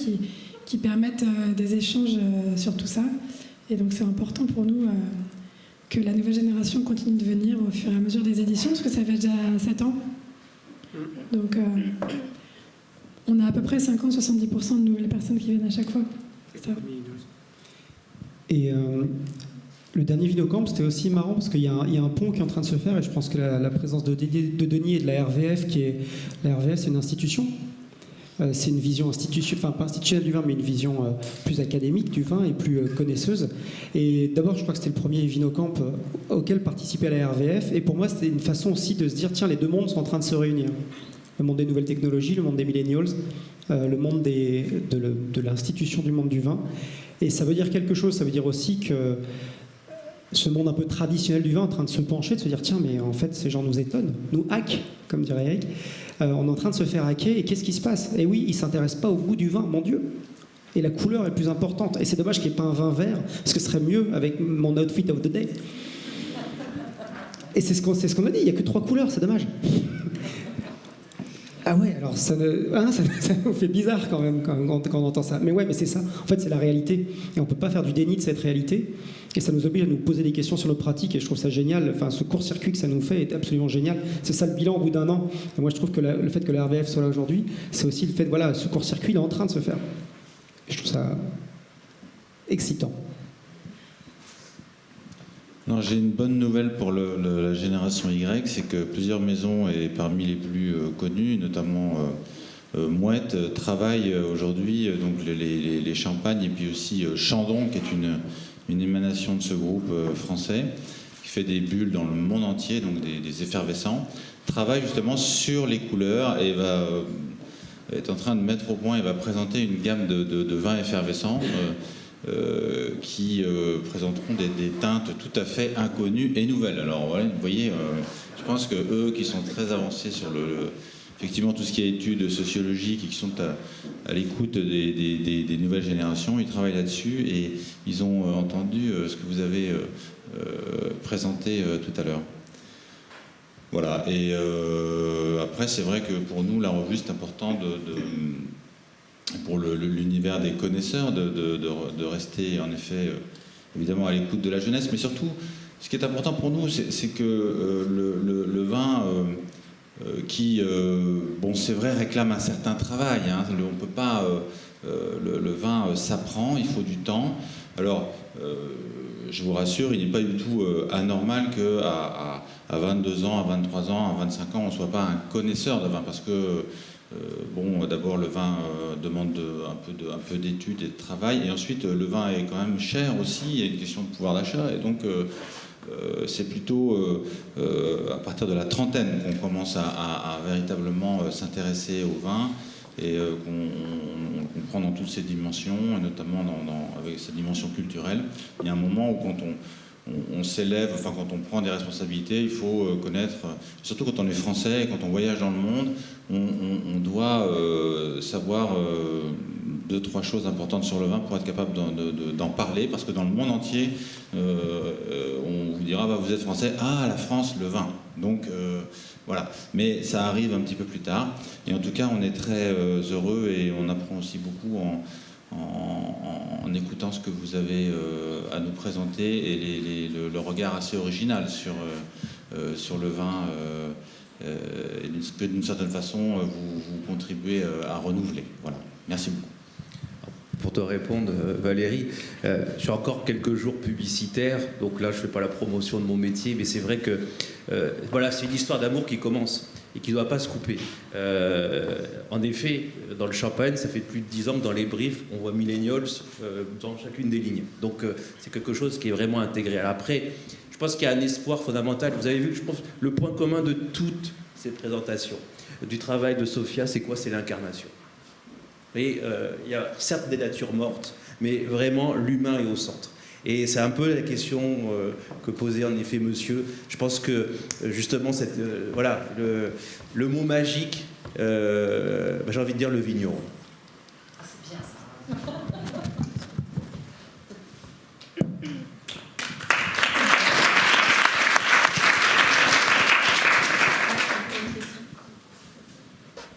qui permettent des échanges sur tout ça. Et donc c'est important pour nous que la nouvelle génération continue de venir au fur et à mesure des éditions, parce que ça fait déjà 7 ans. Donc on a à peu près 50-70% de nouvelles personnes qui viennent à chaque fois. C'est ça. Et le dernier Vinocamp, c'était aussi marrant parce qu'il y a un pont qui est en train de se faire, et je pense que la présence de Denis et de la RVF, la RVF, c'est une institution. C'est une vision pas institutionnelle du vin, mais une vision plus académique du vin et plus connaisseuse. Et d'abord, je crois que c'était le premier Vinocamp auquel participait la RVF. Et pour moi, c'était une façon aussi de se dire, tiens, les deux mondes sont en train de se réunir. Le monde des nouvelles technologies, le monde des millennials, le monde de l'institution du monde du vin. Et ça veut dire quelque chose, ça veut dire aussi que ce monde un peu traditionnel du vin est en train de se pencher, de se dire, tiens, mais en fait, ces gens nous étonnent, nous hackent, comme dirait Eric. On est en train de se faire hacker, et qu'est-ce qui se passe? Et oui, ils ne s'intéressent pas au goût du vin, mon Dieu. Et la couleur est plus importante. Et c'est dommage qu'il n'y ait pas un vin vert, parce que ce serait mieux avec mon outfit of the day. Et c'est ce qu'on a dit, il n'y a que 3 couleurs, c'est dommage. Ah ouais, alors ça nous fait bizarre quand même quand on entend ça. Mais ouais, mais c'est ça. En fait, c'est la réalité. Et on ne peut pas faire du déni de cette réalité. Et ça nous oblige à nous poser des questions sur nos pratiques. Et je trouve ça génial. Enfin, ce court-circuit que ça nous fait est absolument génial. C'est ça le bilan au bout d'un an. Et moi, je trouve que le fait que la RVF soit là aujourd'hui, c'est aussi le fait, voilà, ce court-circuit, il est en train de se faire. Et je trouve ça excitant. Non, j'ai une bonne nouvelle pour la génération Y, c'est que plusieurs maisons, et parmi les plus connues, notamment Mouette, travaillent aujourd'hui donc les champagnes, et puis aussi Chandon, qui est une émanation de ce groupe français, qui fait des bulles dans le monde entier, donc des effervescents, travaille justement sur les couleurs et est en train de mettre au point et va présenter une gamme de vins effervescents qui présenteront des teintes tout à fait inconnues et nouvelles. Alors voilà, vous voyez, je pense que eux qui sont très avancés sur effectivement tout ce qui est études sociologiques et qui sont à l'écoute des nouvelles générations, ils travaillent là-dessus et ils ont entendu ce que vous avez présenté tout à l'heure. Voilà, et après c'est vrai que pour nous la revue c'est important pour l'univers des connaisseurs de rester en effet évidemment à l'écoute de la jeunesse, mais surtout ce qui est important pour nous c'est que le vin qui bon c'est vrai réclame un certain travail, hein, on peut pas le vin s'apprend, il faut du temps. Alors je vous rassure, il n'est pas du tout anormal qu'à 22 ans, à 23 ans, à 25 ans, on ne soit pas un connaisseur de vin, parce que bon, d'abord le vin demande un peu d'études et de travail, et ensuite le vin est quand même cher aussi, il y a une question de pouvoir d'achat, et donc c'est plutôt à partir de la trentaine qu'on commence à véritablement s'intéresser au vin, et qu'on le comprend dans toutes ses dimensions, et notamment avec sa dimension culturelle. Il y a un moment où quand on s'élève, enfin quand on prend des responsabilités, il faut connaître, surtout quand on est français et quand on voyage dans le monde, on doit savoir 2-3 choses importantes sur le vin pour être capable d'en parler, parce que dans le monde entier, on vous dira, bah, vous êtes français, ah la France, le vin. Donc voilà, mais ça arrive un petit peu plus tard, et en tout cas on est très heureux et on apprend aussi beaucoup en écoutant ce que vous avez à nous présenter et le regard assez original sur le vin et que d'une certaine façon vous contribuez à renouveler. Voilà, merci beaucoup. Pour te répondre, Valérie, je suis encore quelques jours publicitaires, donc là je ne fais pas la promotion de mon métier, mais c'est vrai que voilà, c'est une histoire d'amour qui commence et qui ne doit pas se couper. En effet, dans le champagne, ça fait plus de 10 ans que dans les briefs, on voit millennials dans chacune des lignes. Donc c'est quelque chose qui est vraiment intégré. Alors après, je pense qu'il y a un espoir fondamental. Vous avez vu, je pense, le point commun de toutes ces présentations, du travail de Sophia, c'est quoi? C'est l'incarnation. Et il y a certes des natures mortes, mais vraiment l'humain est au centre. Et c'est un peu la question que posait en effet monsieur. Je pense que justement, voilà, le mot magique j'ai envie de dire le vigneron. C'est bien ça.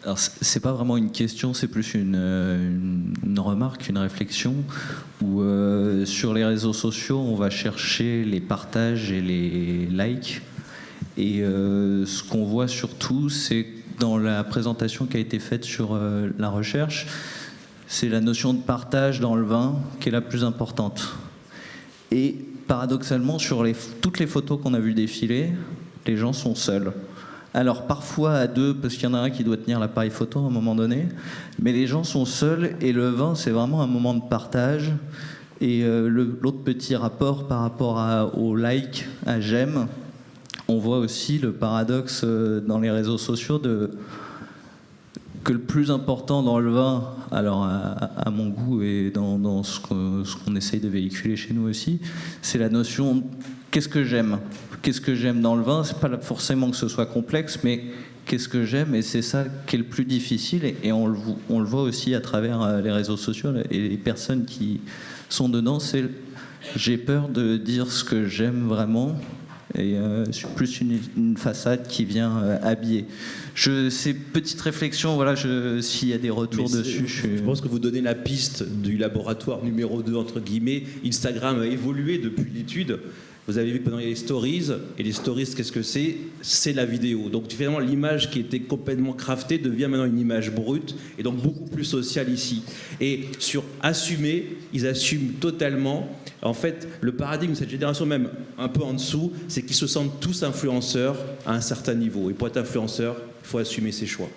Alors, c'est pas vraiment une question, c'est plus une remarque, une réflexion, où sur les réseaux sociaux, on va chercher les partages et les likes. Et ce qu'on voit surtout, c'est dans la présentation qui a été faite sur la recherche, c'est la notion de partage dans le vin qui est la plus importante. Et paradoxalement, sur toutes les photos qu'on a vues défiler, les gens sont seuls. Alors parfois à deux, parce qu'il y en a un qui doit tenir l'appareil photo à un moment donné, mais les gens sont seuls et le vin, c'est vraiment un moment de partage. Et l'autre petit rapport par rapport au like, à j'aime, on voit aussi le paradoxe dans les réseaux sociaux que le plus important dans le vin, alors à mon goût et dans ce qu'on essaye de véhiculer chez nous aussi, c'est la notion qu'est-ce que j'aime ? Qu'est-ce que j'aime dans le vin ? C'est pas forcément que ce soit complexe, mais qu'est-ce que j'aime ? Et c'est ça qui est le plus difficile. Et on le voit aussi à travers les réseaux sociaux et les personnes qui sont dedans. C'est j'ai peur de dire ce que j'aime vraiment. Et c'est plus une façade qui vient habiller. Ces petites réflexions, voilà, s'il y a des retours dessus. Je pense que vous donnez la piste du laboratoire numéro 2, entre guillemets. Instagram a évolué depuis l'étude. Vous avez vu que pendant les stories, et les stories, qu'est-ce que c'est ? C'est la vidéo. Donc finalement, l'image qui était complètement craftée devient maintenant une image brute, et donc beaucoup plus sociale ici. Et sur assumer, ils assument totalement. En fait, le paradigme de cette génération, même un peu en dessous, c'est qu'ils se sentent tous influenceurs à un certain niveau. Et pour être influenceur, il faut assumer ses choix.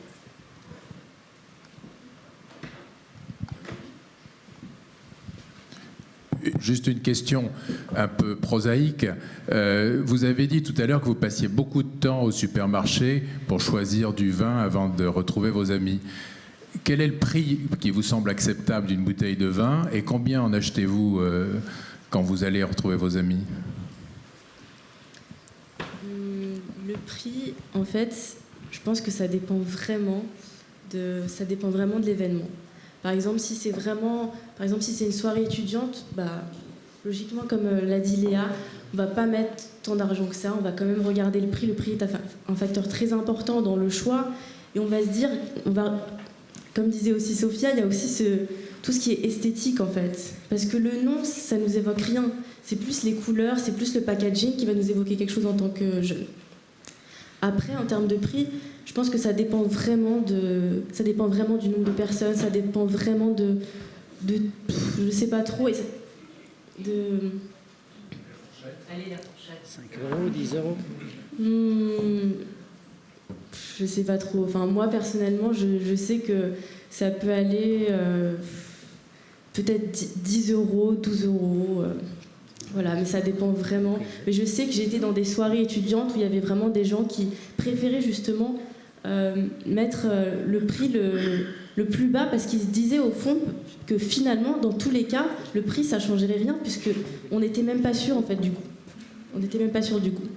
Juste une question un peu prosaïque. Vous avez dit tout à l'heure que vous passiez beaucoup de temps au supermarché pour choisir du vin avant de retrouver vos amis. Quel est le prix qui vous semble acceptable d'une bouteille de vin et combien en achetez-vous quand vous allez retrouver vos amis ? Le prix, en fait, je pense que ça dépend vraiment de l'événement. Par exemple, si c'est une soirée étudiante, logiquement, comme l'a dit Léa, on ne va pas mettre tant d'argent que ça, on va quand même regarder le prix. Le prix est un facteur très important dans le choix. Et on va se dire, comme disait aussi Sophia, il y a aussi tout ce qui est esthétique en fait. Parce que le nom, ça ne nous évoque rien. C'est plus les couleurs, c'est plus le packaging qui va nous évoquer quelque chose en tant que jeune. Après, en termes de prix, je pense que ça dépend vraiment du nombre de personnes, ça dépend vraiment je ne sais pas trop. Allez, la fourchette. 5 €, 10 €. Je ne sais pas trop. Enfin, moi, personnellement, je sais que ça peut aller peut-être 10 €, 12 €. Voilà, mais ça dépend vraiment. Mais je sais que j'ai été dans des soirées étudiantes où il y avait vraiment des gens qui préféraient justement mettre le prix le plus bas parce qu'ils se disaient au fond que finalement, dans tous les cas, le prix, ça ne changerait rien puisque on n'était même pas sûr en fait du goût. On n'était même pas sûr du goût.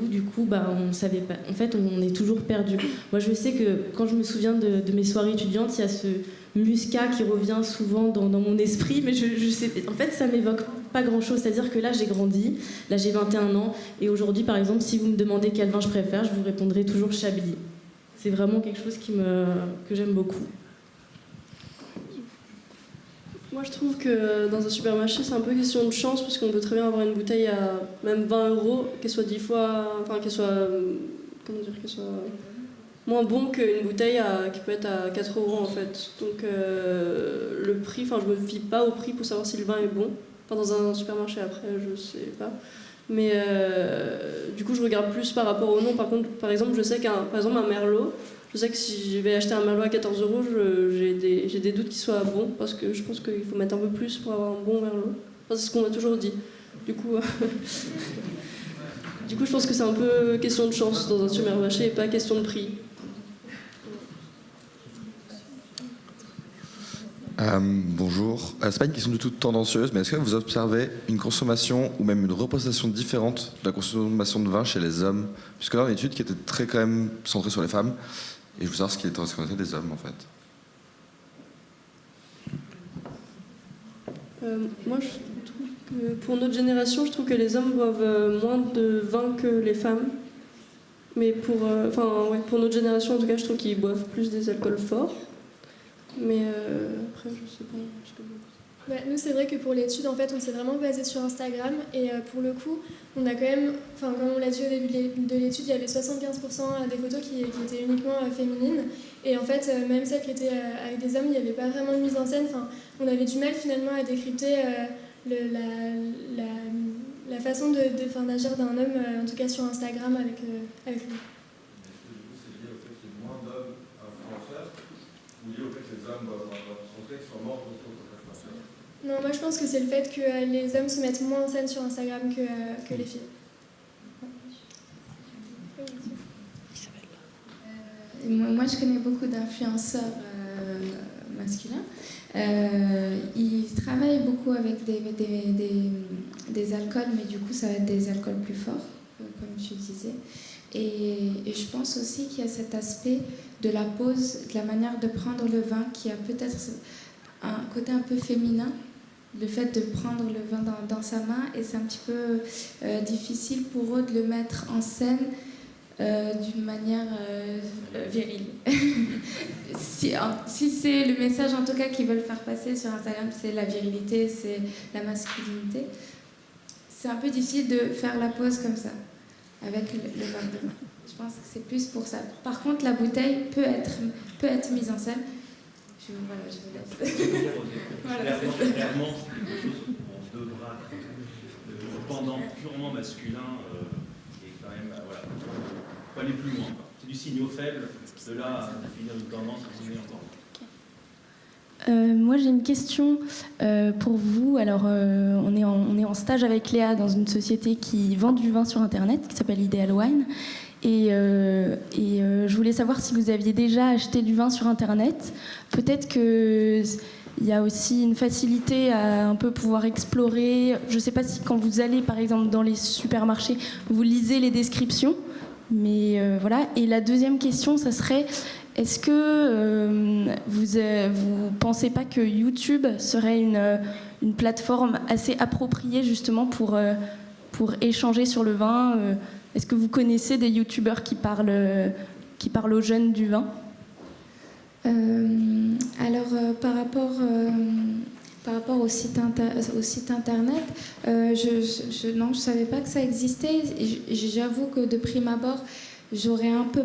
Du coup, on savait pas. En fait, on est toujours perdu. Moi, je sais que quand je me souviens de mes soirées étudiantes, il y a ce muscat qui revient souvent dans mon esprit, mais je sais, en fait, ça m'évoque pas grand-chose. C'est-à-dire que là, j'ai grandi, là, j'ai 21 ans, et aujourd'hui, par exemple, si vous me demandez quel vin je préfère, je vous répondrai toujours Chablis. C'est vraiment quelque chose que j'aime beaucoup. Moi, je trouve que dans un supermarché, c'est un peu question de chance, parce qu'on peut très bien avoir une bouteille à même 20 €, qu'elle soit 10 fois... Enfin, qu'elle soit moins bon qu'une bouteille qui peut être à 4 € en fait. Donc le prix, je me fie pas au prix pour savoir si le vin est bon. Enfin, dans un supermarché après, je sais pas. Mais du coup, je regarde plus par rapport au nom. Par exemple, je sais qu'un Merlot, je sais que si je vais acheter un Merlot à 14 €, j'ai des doutes qu'il soit bon, parce que je pense qu'il faut mettre un peu plus pour avoir un bon Merlot. Enfin, c'est ce qu'on m'a toujours dit. Du coup, je pense que c'est un peu question de chance dans un supermarché et pas question de prix. Bonjour. C'est pas une question du tout tendancieuse, mais est-ce que vous observez une consommation ou même une représentation différente de la consommation de vin chez les hommes? Puisque là, on a une étude qui était très quand même centrée sur les femmes, et je veux savoir ce qu'il était représenté des hommes en fait. Moi, je trouve que pour notre génération, je trouve que les hommes boivent moins de vin que les femmes. Mais pour notre génération, en tout cas, je trouve qu'ils boivent plus des alcools forts. Mais après, je sais pas. Nous, c'est vrai que pour l'étude, en fait, on s'est vraiment basé sur Instagram. Et pour le coup, on a quand même, comme on l'a dit au début de l'étude, il y avait 75% des photos qui étaient uniquement féminines. Et en fait, même celles qui étaient avec des hommes, il n'y avait pas vraiment de mise en scène. Enfin, on avait du mal finalement à décrypter la façon d'agir d'un homme, en tout cas sur Instagram avec lui. C'est lié au fait qu'il y ait moins d'hommes influenceurs ou lié au fait que les hommes doivent montrer qu'ils sont morts autour de l'influenceur? Non, moi je pense que c'est le fait que les hommes se mettent moins en scène sur Instagram que les filles. Moi, je connais beaucoup d'influenceurs masculins. Ils travaillent beaucoup avec des alcools, mais du coup, ça va être des alcools plus forts, comme tu disais. Et je pense aussi qu'il y a cet aspect de la pause, de la manière de prendre le vin, qui a peut-être un côté un peu féminin, le fait de prendre le vin dans sa main, et c'est un petit peu difficile pour eux de le mettre en scène d'une manière virile. Si c'est le message en tout cas qu'ils veulent faire passer sur Instagram, c'est la virilité, c'est la masculinité, c'est un peu difficile de faire la pause comme ça avec le verre de vin. Je pense que c'est plus pour ça. Par contre, la bouteille peut être mise en scène. Je vous laisse. Clairement, c'est quelque chose qu'on devra, le pendant purement masculin, qui est quand même, voilà, il faut aller plus loin. C'est du signal faible, de là à définir une tendance, on est encore. Moi j'ai une question pour vous. Alors on est en stage avec Léa dans une société qui vend du vin sur internet qui s'appelle Ideal Wine et je voulais savoir si vous aviez déjà acheté du vin sur internet. Peut-être qu'il y a aussi une facilité à un peu pouvoir explorer. Je ne sais pas si quand vous allez par exemple dans les supermarchés vous lisez les descriptions, mais voilà. Et la deuxième question, ça serait: est-ce que vous pensez pas que YouTube serait une plateforme assez appropriée justement pour échanger sur le vin? Est-ce que vous connaissez des YouTubeurs qui parlent aux jeunes du vin? Par rapport au site internet, non, je savais pas que ça existait. J'avoue que de prime abord, j'aurais un peu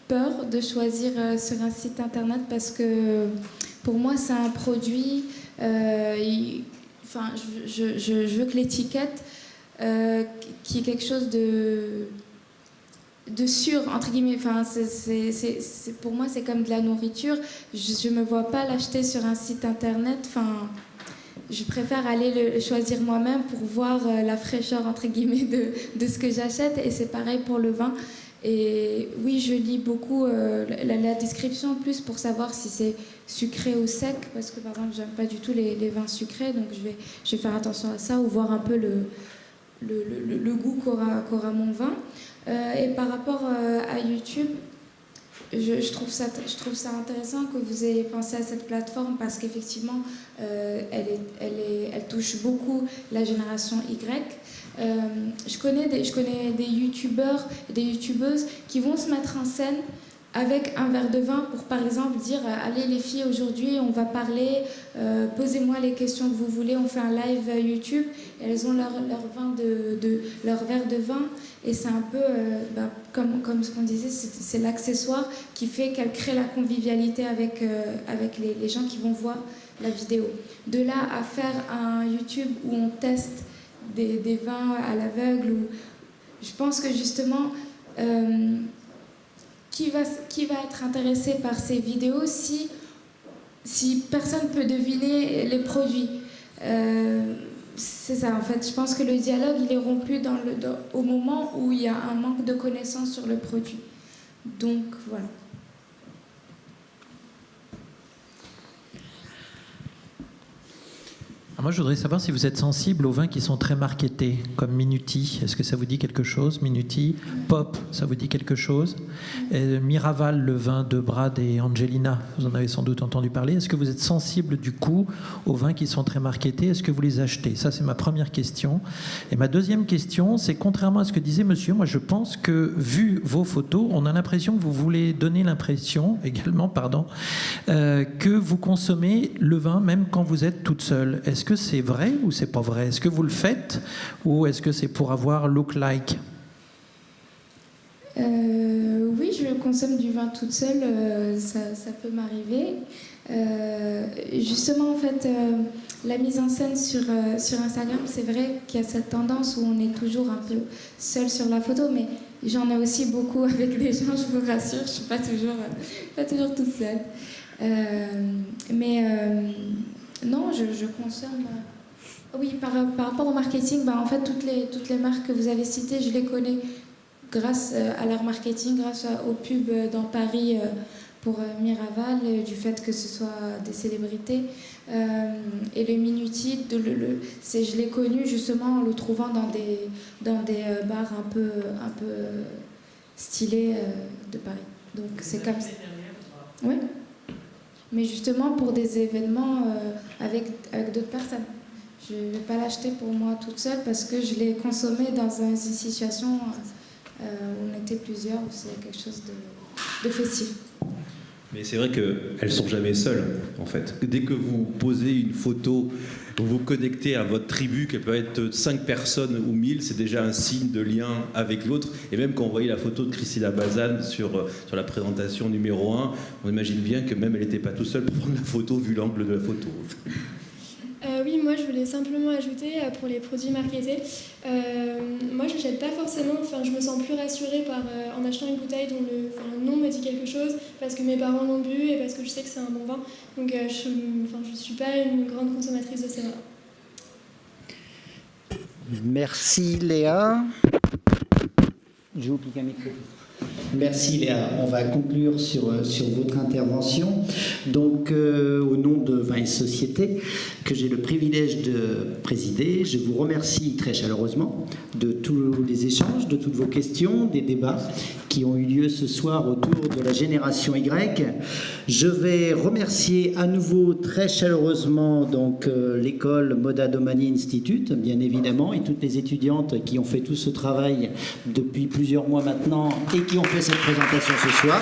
peur de choisir sur un site internet parce que pour moi c'est un produit, je veux que l'étiquette qui est quelque chose de sûr entre guillemets, pour moi c'est comme de la nourriture, je me vois pas l'acheter sur un site internet, je préfère aller le choisir moi-même pour voir la fraîcheur entre guillemets de ce que j'achète, et c'est pareil pour le vin. Et oui, je lis beaucoup la description en plus pour savoir si c'est sucré ou sec, parce que par exemple, j'aime pas du tout les vins sucrés, donc je vais faire attention à ça, ou voir un peu le goût qu'aura mon vin. Et par rapport à YouTube, je trouve ça intéressant que vous ayez pensé à cette plateforme, parce qu'effectivement, elle touche beaucoup la génération Y. Je connais des youtubeurs et des youtubeuses qui vont se mettre en scène avec un verre de vin pour par exemple dire: allez les filles, aujourd'hui on va parler, posez-moi les questions que vous voulez, on fait un live YouTube, et elles ont leur verre de vin, et c'est un peu comme ce qu'on disait, c'est l'accessoire qui fait qu'elle crée la convivialité avec les gens qui vont voir la vidéo. De là à faire un YouTube où on teste des vins à l'aveugle, je pense que justement qui va être intéressé par ces vidéos si personne peut deviner les produits, c'est ça en fait. Je pense que le dialogue il est rompu au moment où il y a un manque de connaissances sur le produit, donc voilà. Moi, je voudrais savoir si vous êtes sensible aux vins qui sont très marketés, comme Minuti. Est-ce que ça vous dit quelque chose, Minuti? Pop, ça vous dit quelque chose? Et Miraval, le vin de Brad et Angelina, vous en avez sans doute entendu parler. Est-ce que vous êtes sensible, du coup, aux vins qui sont très marketés? Est-ce que vous les achetez? Ça, c'est ma première question. Et ma deuxième question, c'est contrairement à ce que disait monsieur, moi, je pense que, vu vos photos, on a l'impression que vous voulez donner l'impression, également, que vous consommez le vin même quand vous êtes toute seule. Est-ce que c'est vrai ou c'est pas vrai? Est-ce que vous le faites ou est-ce que c'est pour avoir look-like? Oui, je consomme du vin toute seule, ça peut m'arriver. Justement, en fait, la mise en scène sur Instagram, c'est vrai qu'il y a cette tendance où on est toujours un peu seul sur la photo, mais j'en ai aussi beaucoup avec des gens, je vous rassure, je ne suis pas toujours toute seule. Non, je consomme. Oui, par rapport au marketing, en fait, toutes les marques que vous avez citées, je les connais grâce à leur marketing, grâce aux pubs dans Paris pour Miraval, du fait que ce soit des célébrités. Et le Minuti, je l'ai connu justement en le trouvant dans des bars un peu stylés de Paris. Donc c'est comme ça. Oui. Mais justement pour des événements avec d'autres personnes. Je ne vais pas l'acheter pour moi toute seule parce que je l'ai consommé dans une situation où on était plusieurs, où c'est quelque chose de festif. Mais c'est vrai qu'elles ne sont jamais seules, en fait. Dès que vous posez une photo, vous vous connectez à votre tribu, qui peut être 5 personnes ou 1000, c'est déjà un signe de lien avec l'autre. Et même quand on voyait la photo de Christina Bazan sur la présentation numéro 1, on imagine bien que même elle n'était pas toute seule pour prendre la photo, vu l'angle de la photo. Oui, moi je voulais simplement ajouter pour les produits marketés. Moi je n'achète pas forcément, je me sens plus rassurée en achetant une bouteille dont le nom me dit quelque chose, parce que mes parents l'ont bu et parce que je sais que c'est un bon vin. Donc je ne suis pas une grande consommatrice de ces vins. Merci Léa. J'ai oublié un micro. Merci Léa. On va conclure sur votre intervention. Donc, au nom de Vin et Société, que j'ai le privilège de présider, je vous remercie très chaleureusement de tous les échanges, de toutes vos questions, des débats qui ont eu lieu ce soir autour de la génération Y. Je vais remercier à nouveau très chaleureusement donc l'école Moda Domani Institute, bien évidemment, et toutes les étudiantes qui ont fait tout ce travail depuis plusieurs mois maintenant et qui ont fait cette présentation ce soir.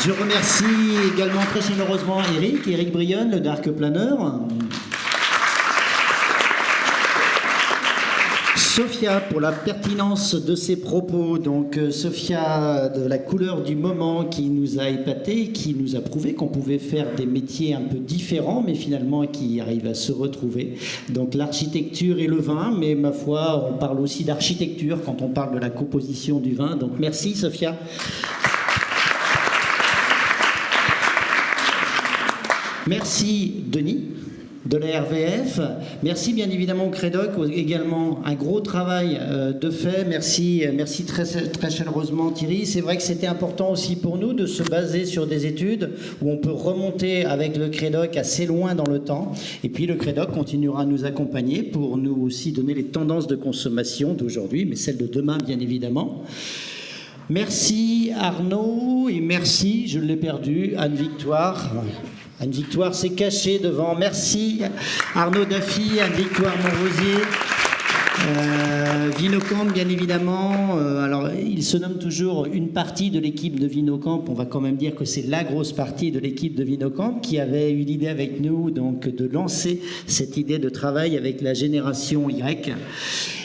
Je remercie également très chaleureusement Eric Brionne, le Dark Planner. Sophia pour la pertinence de ses propos, donc Sophia de la couleur du moment qui nous a épatés, qui nous a prouvé qu'on pouvait faire des métiers un peu différents mais finalement qui arrivent à se retrouver. Donc l'architecture et le vin, mais ma foi on parle aussi d'architecture quand on parle de la composition du vin, donc merci Sophia. Merci Denis de la RVF. Merci bien évidemment au Crédoc, également un gros travail de fait. Merci très, très chaleureusement Thierry. C'est vrai que c'était important aussi pour nous de se baser sur des études où on peut remonter avec le Crédoc assez loin dans le temps. Et puis le Crédoc continuera à nous accompagner pour nous aussi donner les tendances de consommation d'aujourd'hui, mais celles de demain bien évidemment. Merci Arnaud et merci, je l'ai perdu, Anne-Victoire. Anne-Victoire s'est cachée devant. Merci Arnaud Daffy, Anne-Victoire Montrosier, Vinocamp bien évidemment. Alors il se nomme toujours une partie de l'équipe de Vinocamp. On va quand même dire que c'est la grosse partie de l'équipe de Vinocamp qui avait eu l'idée avec nous donc de lancer cette idée de travail avec la génération Y.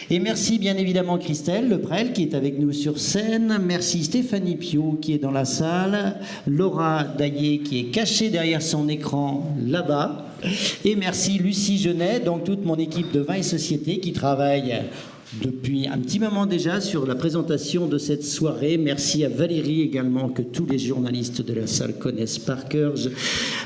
Et merci bien évidemment Christelle Leprel qui est avec nous sur scène. Merci Stéphanie Piot qui est dans la salle. Laura Daillé qui est cachée derrière son écran là-bas. Et merci Lucie Genet, donc toute mon équipe de Vin et Société qui travaille depuis un petit moment déjà sur la présentation de cette soirée. Merci à Valérie également, que tous les journalistes de la salle connaissent par cœur.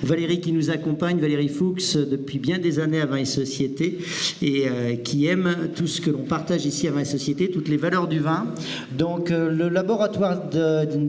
Valérie qui nous accompagne, Valérie Fuchs, depuis bien des années à Vin et Société, et qui aime tout ce que l'on partage ici à Vin et Société, toutes les valeurs du vin. Donc le laboratoire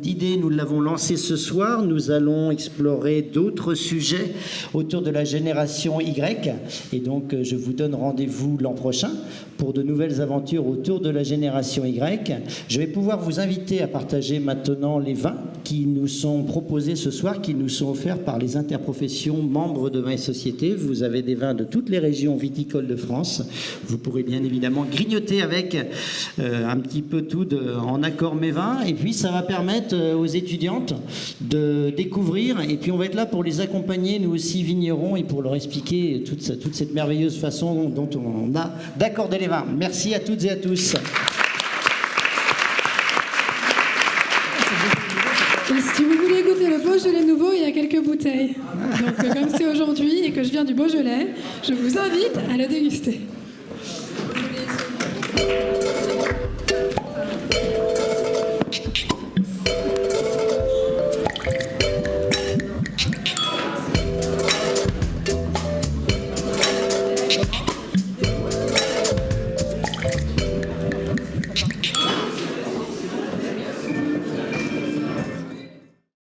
d'idées, nous l'avons lancé ce soir. Nous allons explorer d'autres sujets autour de la génération Y, et donc je vous donne rendez-vous l'an prochain pour de nouvelles aventures autour de la génération Y. Je vais pouvoir vous inviter à partager maintenant les vins qui nous sont proposés ce soir, qui nous sont offerts par les interprofessions membres de Vin et Société. Vous avez des vins de toutes les régions viticoles de France. Vous pourrez bien évidemment grignoter avec un petit peu tout en accord mes vins. Et puis ça va permettre aux étudiantes de découvrir. Et puis on va être là pour les accompagner, nous aussi vignerons, et pour leur expliquer toute cette merveilleuse façon dont on a d'accorder les vins. Merci à toutes et à tous. Et si vous voulez goûter le Beaujolais nouveau, il y a quelques bouteilles. Donc comme c'est aujourd'hui et que je viens du Beaujolais, je vous invite à le déguster.